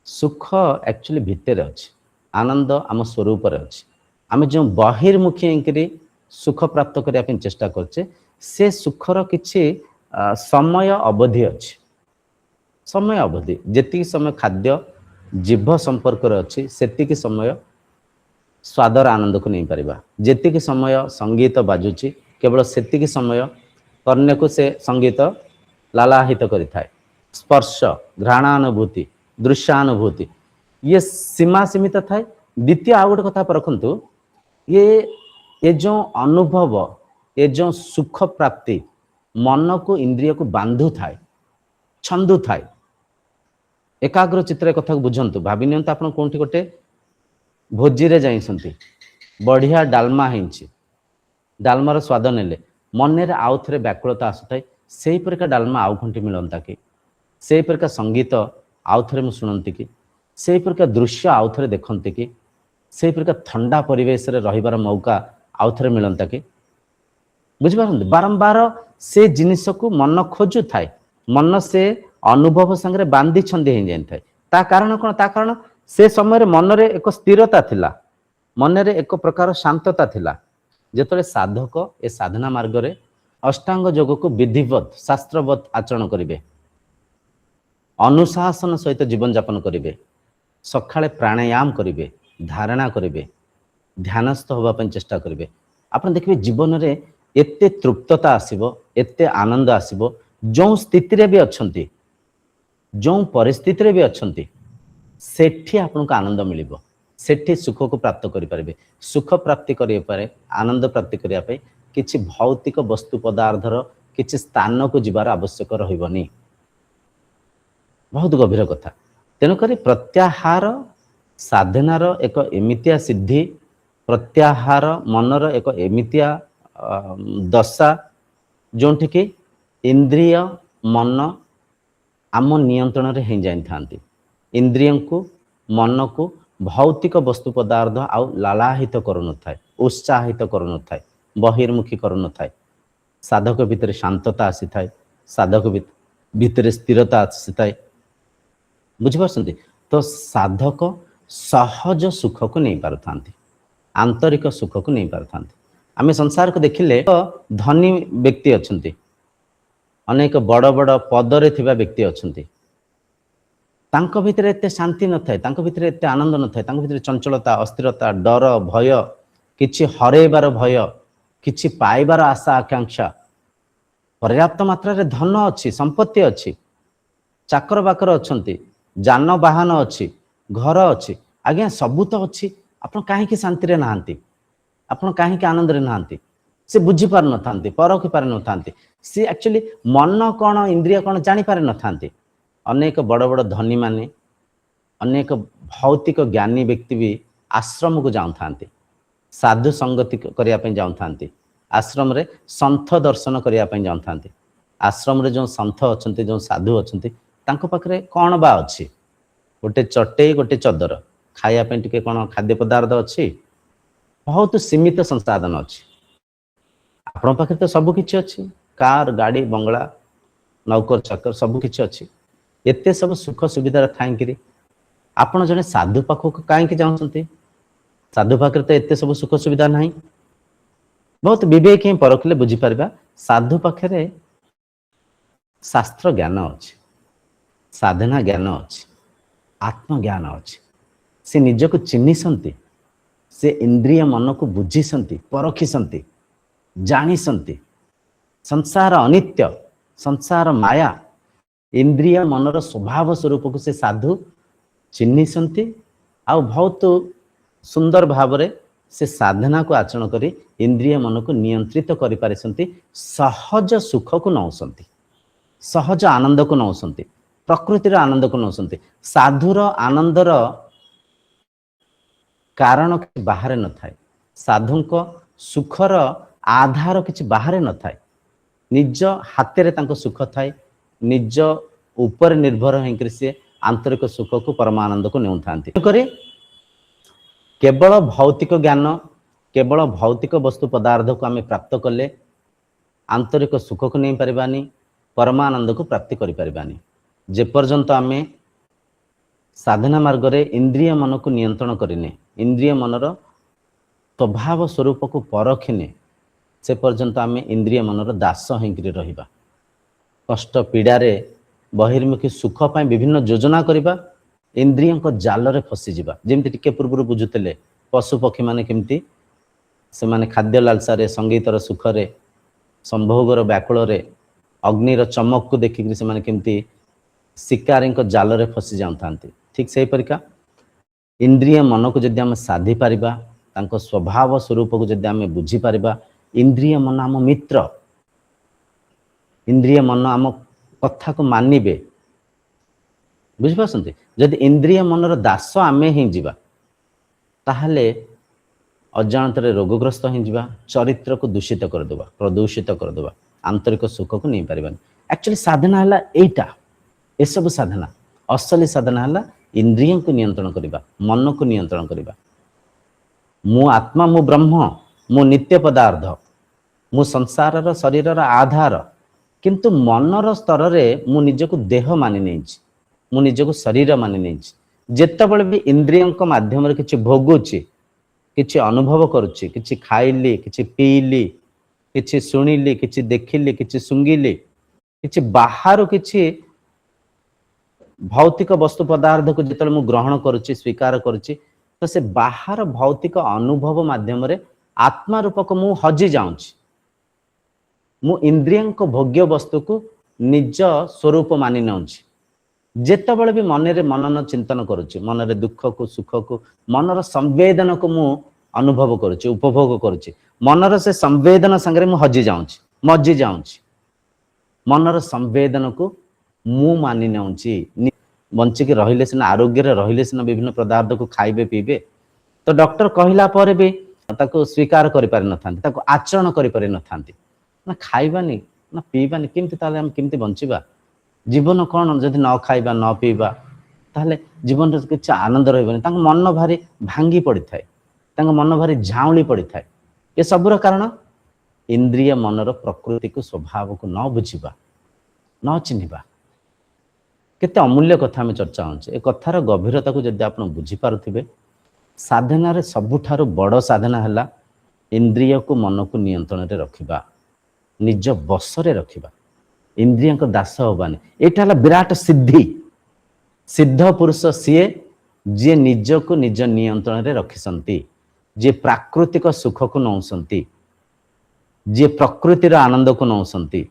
सुख एक्चुअली भितर अछि आनंद आम स्वरूप रे अछि आमे जो बहिर्मुखी होकरी सुख प्राप्त करिया पे चेष्टा करछे से सुखर किछि समय अवधि अछि समय अवधि जेतिकी समय खाद्य जीभ संपर्क रे अछि सेतिकी समय स्वादर आनंद को नहीं पारिबा जेतिकी समय संगीत बाजुची केवल सेतिकी समय कर्ण्य को से संगीत लालाहित करिथाए स्पर्श घ्राणानुभूति दृश्यानुभूति ये सीमा सीमित थाए द्वितीय आ गोटे कथा परखंतु ये जो अनुभव ये जो सुख प्राप्ति मन को इंद्रिय को बांधु थाए छंदु थाए एकाग्र चित्र कथा को बुझंतु भाबि नियंतु आपण कोंठी गोटे भोजी रे जाइसंती बढ़िया डालमा हिंची डालमार स्वाद नेले मन रे आउ थरे व्याकुलता आसुथाए सेही परिका डालमा आउ खंटी मिलंता कि सेही परिका संगीत आउ थरे मु सुनंती कि सेही परिका दृश्य आउ थरे देखंती कि सेही परिका ठंडा परिवेश रे रहिबार मौका आउ थरे मिलंता कि बुझ पारंती बारंबार से जिनिस को मन खोजु थाए मन से अनुभव संगे बांधी छंदी हो जाए थाए ता कारण कोन ता कारण से समय मन रे एक स्थिरता थिला मन रे एक प्रकार शांतता थिला जेतले साधक ए साधना मार्ग रे अष्टांग योग को विधिवत शास्त्रवत आचरण करिवे अनुशासन सहित जीवन यापन करिवे सकाळे प्राणायाम करिवे धारणा करिवे ध्यानस्थ होबा पय चेष्टा करिवे आपण देखिबे जीवन रे एते तृप्तता आसीबो एते आनंद आसीबो जो स्थिति रे भी अछंती जो परिस्थिति रे भी अछंती सेठी आपनको आनंद मिलिबो सेठी सुख को प्राप्त करि परिबे सुख प्राप्ति करिए पारे आनंद प्राप्ति करिया पे किछि भौतिक वस्तु पदार्थर किछि स्थान को जिबार आवश्यक रहिबनी बहुत गभीर कथा तेणुकरी प्रत्याहार साधनार एक एमितिया सिद्धि प्रत्याहार मनर एक एमितिया ଦଶା ଯେଉଁଠିକି ଇନ୍ଦ୍ରିୟ ମନ ଆମ ନିୟନ୍ତ୍ରଣରେ ହେଇଯାଇଥାନ୍ତି। ଇନ୍ଦ୍ରିୟଙ୍କୁ ମନକୁ ଭୌତିକ ବସ୍ତୁ ପଦାର୍ଥ ଆଉ ଲାଳାହିତ କରୁନଥାଏ, ଉତ୍ସାହିତ କରୁନଥାଏ, ବହିର୍ମୁଖୀ କରୁନଥାଏ। ସାଧକ ଭିତରେ ଶାନ୍ତତା ଆସିଥାଏ, ସାଧକ ଭିତରେ ସ୍ଥିରତା ଆସିଥାଏ। ବୁଝିପାରୁଛନ୍ତି? ତ ସାଧକ ସହଜ ସୁଖକୁ ନେଇ ପାରୁଥାନ୍ତି, ଆନ୍ତରିକ ସୁଖକୁ ନେଇ ପାରୁଥାନ୍ତି। ଆମେ ସଂସାରକୁ ଦେଖିଲେ ଧନୀ ବ୍ୟକ୍ତି ଅଛନ୍ତି, ଅନେକ ବଡ଼ ବଡ଼ ପଦରେ ଥିବା ବ୍ୟକ୍ତି ଅଛନ୍ତି, ତାଙ୍କ ଭିତରେ ଏତେ ଶାନ୍ତି ନଥାଏ, ତାଙ୍କ ଭିତରେ ଏତେ ଆନନ୍ଦ ନଥାଏ, ତାଙ୍କ ଭିତରେ ଚଞ୍ଚଳତା, ଅସ୍ଥିରତା, ଡର, ଭୟ, କିଛି ହରେଇବାର ଭୟ, କିଛି ପାଇବାର ଆଶା ଆକାଂକ୍ଷା। ପର୍ଯ୍ୟାପ୍ତ ମାତ୍ରାରେ ଧନ ଅଛି, ସମ୍ପତ୍ତି ଅଛି, ଚାକର ବାକର ଅଛନ୍ତି, ଯାନବାହନ ଅଛି, ଘର ଅଛି, ଆଜ୍ଞା ସବୁ ତ ଅଛି, ଆପଣ କାହିଁକି ଶାନ୍ତିରେ ନାହାନ୍ତି? ଆପଣ କାହିଁକି ଆନନ୍ଦରେ ନାହାନ୍ତି? ସେ ବୁଝିପାରିନଥାନ୍ତି, ପରଖି ପାରିନଥାନ୍ତି। ସେ ଆକ୍ଚୁଆଲି ମନ କ'ଣ ଇନ୍ଦ୍ରିୟ କ'ଣ ଜାଣିପାରି ନଥାନ୍ତି। ଅନେକ ବଡ଼ ବଡ଼ ଧନୀମାନେ, ଅନେକ ଭୌତିକ ଜ୍ଞାନୀ ବ୍ୟକ୍ତି ବି ଆଶ୍ରମକୁ ଯାଉଥାନ୍ତି, ସାଧୁ ସଙ୍ଗତି କରିବା ପାଇଁ ଯାଉଥାନ୍ତି, ଆଶ୍ରମରେ ସନ୍ଥ ଦର୍ଶନ କରିବା ପାଇଁ ଯାଉଥାନ୍ତି। ଆଶ୍ରମରେ ଯେଉଁ ସନ୍ଥ ଅଛନ୍ତି, ଯେଉଁ ସାଧୁ ଅଛନ୍ତି, ତାଙ୍କ ପାଖରେ କ'ଣ ବା ଅଛି? ଗୋଟେ ଚଟେଇ, ଗୋଟେ ଚଦର, ଖାଇବା ପାଇଁ ଟିକେ କ'ଣ ଖାଦ୍ୟ ପଦାର୍ଥ ଅଛି? ବହୁତ ସୀମିତ ସଂସାଧନ ଅଛି। ଆପଣଙ୍କ ପାଖରେ ତ ସବୁ କିଛି ଅଛି, କାର, ଗାଡ଼ି, ବଙ୍ଗଳା, ନୌକର ଚାକର ସବୁ କିଛି ଅଛି। ଏତେ ସବୁ ସୁଖ ସୁବିଧାରେ ଥାଇକିରି ଆପଣ ଜଣେ ସାଧୁ ପାଖକୁ କାହିଁକି ଯାଉଛନ୍ତି? ସାଧୁ ପାଖରେ ତ ଏତେ ସବୁ ସୁଖ ସୁବିଧା ନାହିଁ। ବହୁତ ବିବେକ ହିଁ ପରଖିଲେ ବୁଝିପାରିବା, ସାଧୁ ପାଖରେ ଶାସ୍ତ୍ର ଜ୍ଞାନ ଅଛି, ସାଧନା ଜ୍ଞାନ ଅଛି, ଆତ୍ମଜ୍ଞାନ ଅଛି। ସେ ନିଜକୁ ଚିହ୍ନିଛନ୍ତି, ସେ ଇନ୍ଦ୍ରିୟ ମନକୁ ବୁଝିଛନ୍ତି, ପରଖିଛନ୍ତି, ଜାଣିଛନ୍ତି। ସଂସାର ଅନିତ୍ୟ, ସଂସାର ମାୟା, ଇନ୍ଦ୍ରିୟ ମନର ସ୍ୱଭାବ ସ୍ୱରୂପକୁ ସେ ସାଧୁ ଚିହ୍ନିଛନ୍ତି, ଆଉ ବହୁତ ସୁନ୍ଦର ଭାବରେ ସେ ସାଧନାକୁ ଆଚରଣ କରି ଇନ୍ଦ୍ରିୟ ମନକୁ ନିୟନ୍ତ୍ରିତ କରିପାରିଛନ୍ତି, ସହଜ ସୁଖକୁ ନେଉଛନ୍ତି, ସହଜ ଆନନ୍ଦକୁ ନେଉଛନ୍ତି, ପ୍ରକୃତିର ଆନନ୍ଦକୁ ନେଉଛନ୍ତି। ସାଧୁର ଆନନ୍ଦର କାରଣ କିଛି ବାହାରେ ନଥାଏ, ସାଧୁଙ୍କ ସୁଖର ଆଧାର କିଛି ବାହାରେ ନଥାଏ। ନିଜ ହାତରେ ତାଙ୍କ ସୁଖ ଥାଏ, ନିଜ ଉପରେ ନିର୍ଭର ହେଇକରି ସେ ଆନ୍ତରିକ ସୁଖକୁ, ପରମାନନ୍ଦକୁ ନେଉଥାନ୍ତି। ତେଣୁକରି କେବଳ ଭୌତିକ ଜ୍ଞାନ, କେବଳ ଭୌତିକ ବସ୍ତୁ ପଦାର୍ଥକୁ ଆମେ ପ୍ରାପ୍ତ କଲେ ଆନ୍ତରିକ ସୁଖକୁ ନେଇପାରିବାନି, ପରମାନନ୍ଦକୁ ପ୍ରାପ୍ତି କରିପାରିବାନି। ଯେପର୍ଯ୍ୟନ୍ତ ଆମେ ସାଧନା ମାର୍ଗରେ ଇନ୍ଦ୍ରିୟ ମନକୁ ନିୟନ୍ତ୍ରଣ କରିନେ, ଇନ୍ଦ୍ରିୟ ମନର ସ୍ୱଭାବ ସ୍ୱରୂପକୁ ପରଖିନେ, ସେ ପର୍ଯ୍ୟନ୍ତ ଆମେ ଇନ୍ଦ୍ରିୟ ମନର ଦାସ ହେଇକରି ରହିବା। କଷ୍ଟ ପୀଡ଼ାରେ ବହିର୍ମୁଖୀ ସୁଖ ପାଇଁ ବିଭିନ୍ନ ଯୋଜନା କରିବା, ଇନ୍ଦ୍ରିୟଙ୍କ ଜାଲରେ ଫସିଯିବା। ଯେମିତି ଟିକେ ପୂର୍ବରୁ ବୁଝୁଥିଲେ, ପଶୁ ପକ୍ଷୀମାନେ କେମିତି ସେମାନେ ଖାଦ୍ୟ ଲାଲସାରେ, ସଙ୍ଗୀତର ସୁଖରେ, ସମ୍ଭୋଗର ବ୍ୟାକୁଳରେ, ଅଗ୍ନିର ଚମକକୁ ଦେଖିକରି ସେମାନେ କେମିତି ଶିକାରୀଙ୍କ ଜାଲରେ ଫସି ଯାଉଥାନ୍ତି। ଠିକ୍ ସେହିପରିକା ଇନ୍ଦ୍ରିୟ ମନକୁ ଯଦି ଆମେ ସାଧି ପାରିବା, ତାଙ୍କ ସ୍ୱଭାବ ସ୍ୱରୂପକୁ ଯଦି ଆମେ ବୁଝିପାରିବା, ଇନ୍ଦ୍ରିୟ ମନ ଆମ ମିତ୍ର, ଇନ୍ଦ୍ରିୟ ମନ ଆମ କଥାକୁ ମାନିବେ। ବୁଝିପାରୁଛନ୍ତି? ଯଦି ଇନ୍ଦ୍ରିୟ ମନର ଦାସ ଆମେ ହେଇଯିବା, ତାହେଲେ ଅଜାଣତରେ ରୋଗଗ୍ରସ୍ତ ହେଇଯିବା, ଚରିତ୍ରକୁ ଦୂଷିତ କରିଦେବା, ପ୍ରଦୂଷିତ କରିଦେବା, ଆନ୍ତରିକ ସୁଖକୁ ନେଇପାରିବାନି। ଆକ୍ଚୁଆଲି ସାଧନା ହେଲା ଏଇଟା, ଏସବୁ ସାଧନା। ଅସଲି ସାଧନା ହେଲା ଇନ୍ଦ୍ରିୟଙ୍କୁ ନିୟନ୍ତ୍ରଣ କରିବା, ମନକୁ ନିୟନ୍ତ୍ରଣ କରିବା। ମୁଁ ଆତ୍ମା, ମୁଁ ବ୍ରହ୍ମ, ମୁଁ ନିତ୍ୟ ପଦାର୍ଥ, ମୁଁ ସଂସାରର ଶରୀରର ଆଧାର, କିନ୍ତୁ ମନର ସ୍ତରରେ ମୁଁ ନିଜକୁ ଦେହ ମାନି ନେଇଛି, ମୁଁ ନିଜକୁ ଶରୀର ମାନି ନେଇଛି। ଯେତେବେଳେ ବି ଇନ୍ଦ୍ରିୟଙ୍କ ମାଧ୍ୟମରେ କିଛି ଭୋଗୁଛି, କିଛି ଅନୁଭବ କରୁଛି, କିଛି ଖାଇଲି, କିଛି ପିଇଲି, କିଛି ଶୁଣିଲି, କିଛି ଦେଖିଲି, କିଛି ଶୁଙ୍ଗିଲି, କିଛି ବାହାରୁ କିଛି ଭୌତିକ ବସ୍ତୁ ପଦାର୍ଥକୁ ଯେତେବେଳେ ମୁଁ ଗ୍ରହଣ କରୁଛି, ସ୍ୱୀକାର କରୁଛି, ତ ସେ ବାହାର ଭୌତିକ ଅନୁଭବ ମାଧ୍ୟମରେ ଆତ୍ମା ରୂପକ ମୁଁ ହଜି ଯାଉଛି। ମୁଁ ଇନ୍ଦ୍ରିୟଙ୍କ ଭୋଗ୍ୟ ବସ୍ତୁକୁ ନିଜ ସ୍ୱରୂପ ମାନି ନେଉଛି। ଯେତେବେଳେ ବି ମନରେ ମନନ ଚିନ୍ତନ କରୁଛି, ମନରେ ଦୁଃଖକୁ, ସୁଖକୁ, ମନର ସମ୍ବେଦନକୁ ମୁଁ ଅନୁଭବ କରୁଛି, ଉପଭୋଗ କରୁଛି, ମନର ସେ ସମ୍ବେଦନ ସାଙ୍ଗରେ ମୁଁ ହଜି ଯାଉଛି, ମଜି ଯାଉଛି। ମନର ସମ୍ବେଦନକୁ ମୁଁ ମାନି ନେଉଛି। ବଞ୍ଚିକି ରହିଲେ ସିନା, ଆରୋଗ୍ୟରେ ରହିଲେ ସିନା ବିଭିନ୍ନ ପଦାର୍ଥକୁ ଖାଇବେ ପିଇବେ। ତ ଡକ୍ଟର କହିଲା ପରେ ବି ତାକୁ ସ୍ୱୀକାର କରିପାରିନଥାନ୍ତି, ତାକୁ ଆଚରଣ କରିପାରିନଥାନ୍ତି। ନା ଖାଇବାନି ନା ପିଇବାନି କେମିତି, ତାହେଲେ ଆମେ କେମିତି ବଞ୍ଚିବା? ଜୀବନ କ'ଣ ଯଦି ନ ଖାଇବା ନ ପିଇବା, ତାହେଲେ ଜୀବନରେ କିଛି ଆନନ୍ଦ ରହିବନି। ତାଙ୍କ ମନ ଭାରି ଭାଙ୍ଗି ପଡ଼ିଥାଏ, ତାଙ୍କ ମନ ଭାରି ଝାଉଁଳି ପଡ଼ିଥାଏ। ଏସବୁର କାରଣ ଇନ୍ଦ୍ରିୟ ମନର ପ୍ରକୃତିକୁ, ସ୍ୱଭାବକୁ ନ ବୁଝିବା, ନ ଚିହ୍ନିବା। କେତେ ଅମୂଲ୍ୟ କଥା ଆମେ ଚର୍ଚ୍ଚା ହେଉଛି। ଏ କଥାର ଗଭୀରତାକୁ ଯଦି ଆପଣ ବୁଝିପାରୁଥିବେ, ସାଧନାରେ ସବୁଠାରୁ ବଡ଼ ସାଧନା ହେଲା ଇନ୍ଦ୍ରିୟକୁ, ମନକୁ ନିୟନ୍ତ୍ରଣରେ ରଖିବା, ନିଜ ବଶରେ ରଖିବା, ଇନ୍ଦ୍ରିୟଙ୍କ ଦାସ ହେବାନି। ଏଇଟା ହେଲା ବିରାଟ ସିଦ୍ଧି। ସିଦ୍ଧ ପୁରୁଷ ସିଏ ଯିଏ ନିଜକୁ ନିଜ ନିୟନ୍ତ୍ରଣରେ ରଖିଛନ୍ତି, ଯିଏ ପ୍ରାକୃତିକ ସୁଖକୁ ନେଉଛନ୍ତି, ଯିଏ ପ୍ରକୃତିର ଆନନ୍ଦକୁ ନେଉଛନ୍ତି,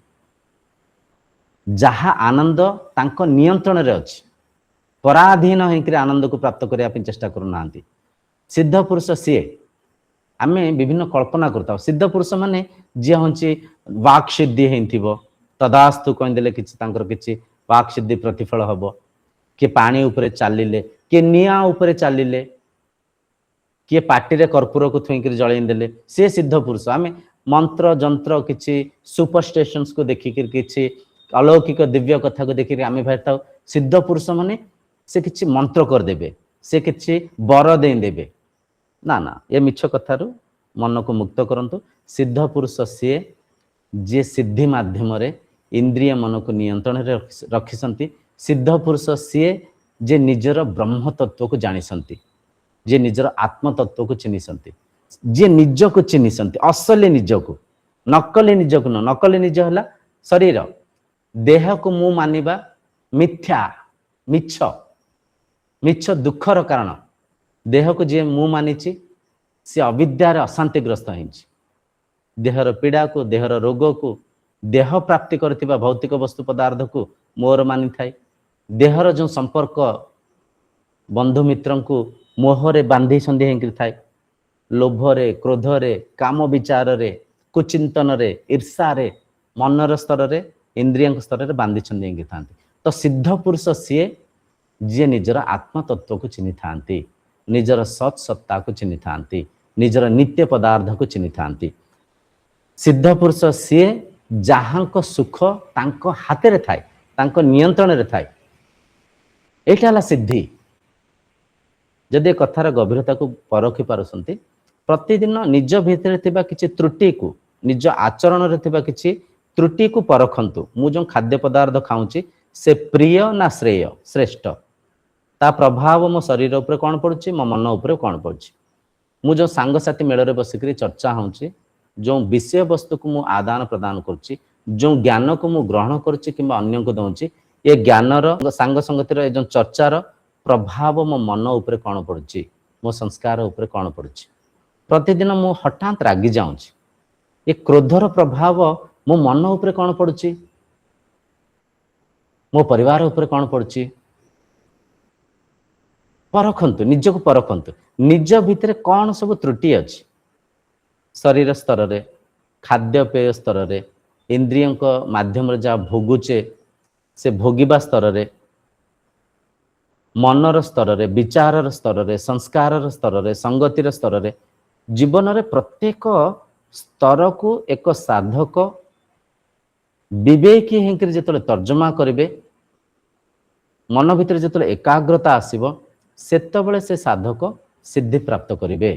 ଯାହା ଆନନ୍ଦ ତାଙ୍କ ନିୟନ୍ତ୍ରଣରେ ଅଛି, ପରାଧୀନ ହେଇକରି ଆନନ୍ଦକୁ ପ୍ରାପ୍ତ କରିବା ପାଇଁ ଚେଷ୍ଟା କରୁନାହାନ୍ତି। ସିଦ୍ଧ ପୁରୁଷ ସିଏ। ଆମେ ବିଭିନ୍ନ କଳ୍ପନା କରିଥାଉ ସିଦ୍ଧ ପୁରୁଷ ମାନେ ଯିଏ ହେଉଛି ବାକ୍ ସିଦ୍ଧି ହେଇଥିବ, ତଦାସ୍ତୁ କହିଦେଲେ କିଛି ତାଙ୍କର କିଛି ବାକ୍ ସିଦ୍ଧି ପ୍ରତିଫଳ ହବ। କିଏ ପାଣି ଉପରେ ଚାଲିଲେ, କିଏ ନିଆଁ ଉପରେ ଚାଲିଲେ, କିଏ ପାଟିରେ କର୍ପୂରକୁ ଥୁଇଁକରି ଜଳେଇ ଦେଲେ, ସିଏ ସିଦ୍ଧ ପୁରୁଷ। ଆମେ ମନ୍ତ୍ର ଯନ୍ତ୍ର କିଛି ସୁପରଷ୍ଟିସନ୍ସକୁ ଦେଖିକିରି, କିଛି अलौकिक दिव्य कथा को देखिए आम भाई सिद्ध पुरुष माने से किसी मंत्र करदे, से किसी बर देदेवे। ना ना, ये मिछ कथार मन को मुक्त करंतु। सिद्ध पुरुष सी जी सिद्धि माध्यम इंद्रिय मन को नियंत्रण रखिसंती। सिद्ध पुरुष सी जे निजर ब्रह्म तत्व को जानिसंती, जे निजर आत्म तत्व को चिन्हिसंती, जे निज को चिन्हिसंती, असली निज को, नकली निज को न। नकली निज है शरीर, देह को मु मानिबा मिथ्या, मिछ, मिछ दुखर कारण। देह को जी मु मानिछि सी अविद्यार अशांतिग्रस्त होइछि। देहर पीड़ा को, देहर रोग को, देह प्राप्ति करथिबा भौतिक वस्तु पदार्थ को मोर मानि थाए। देहर जो संपर्क बंधु मित्रं को मोहरे बांधी संधि हेंकि थाए। लोभरे, क्रोधरे, काम विचारे, कुचिंतन रे, ईर्षा रे, मनर स्तर रे, इंद्रिय स्तर में बांधी छंदी था। तो सिद्ध पुरुष सी जी निजर आत्म तत्व को चिन्हि था, निजर सत्सत्ता को चिन्हि था, निजर नित्य पदार्थ को चिन्हि था। सिद्ध पुरुष सी जहाँ सुख तांको हाथ रे थाए, तांको नियंत्रण रे थाए। एटा हला सिद्धि। जदि कथार गभीरता को परखि पारुसंती, प्रतिदिन निज भितर थिबा किछि त्रुटि को, निज आचरण रे थिबा किछि त्रुटि को परखंतु। मु जो खाद्य पदार्थ खाऊँची से प्रिय ना श्रेय, श्रेष्ठ, ता प्रभाव मो शरीर उपर कौन पड़ुछि, मो मन उपर कौन पड़ुछि। मु जो सांगसाथी मेଳରେ बसिकरी चर्चा होउछि, जो विषय वस्तु को मु आदान प्रदान करुछि, जो ज्ञान को मु ग्रहण करुछि किंबा अन्य को दउछि, ये ज्ञानर सांग संगतिर ए जो चर्चार प्रभाव मो मन उपर कौन पड़ुछि, मो संस्कार उपर कौन पड़ुछि। प्रतिदिन मु हठात रागी जाउछि, ये क्रोधर प्रभाव मो मन उपर कौन पड़ुछि, मो परिवार उपर कौन पड़ुछि। परखंतु, निज को परखंतु, निज भितर कौन सब त्रुटि अछि। शरीर स्तर रे, खाद्य पेय स्तर रे, इंद्रियों को माध्यम रे जा भोगुचे से भोगिबा स्तर रे, मनर स्तर रे, विचारर स्तर रे, संस्कारर स्तर रे, संगतिर स्तर रे, जीवन रे प्रत्येक स्तर को एक साधक विवेकी हेंकरी जेतले तर्जमा करिवे, मन भितर जेतले एकाग्रता आसीबो, सेतबेले से साधक सिद्धि प्राप्त करिवे।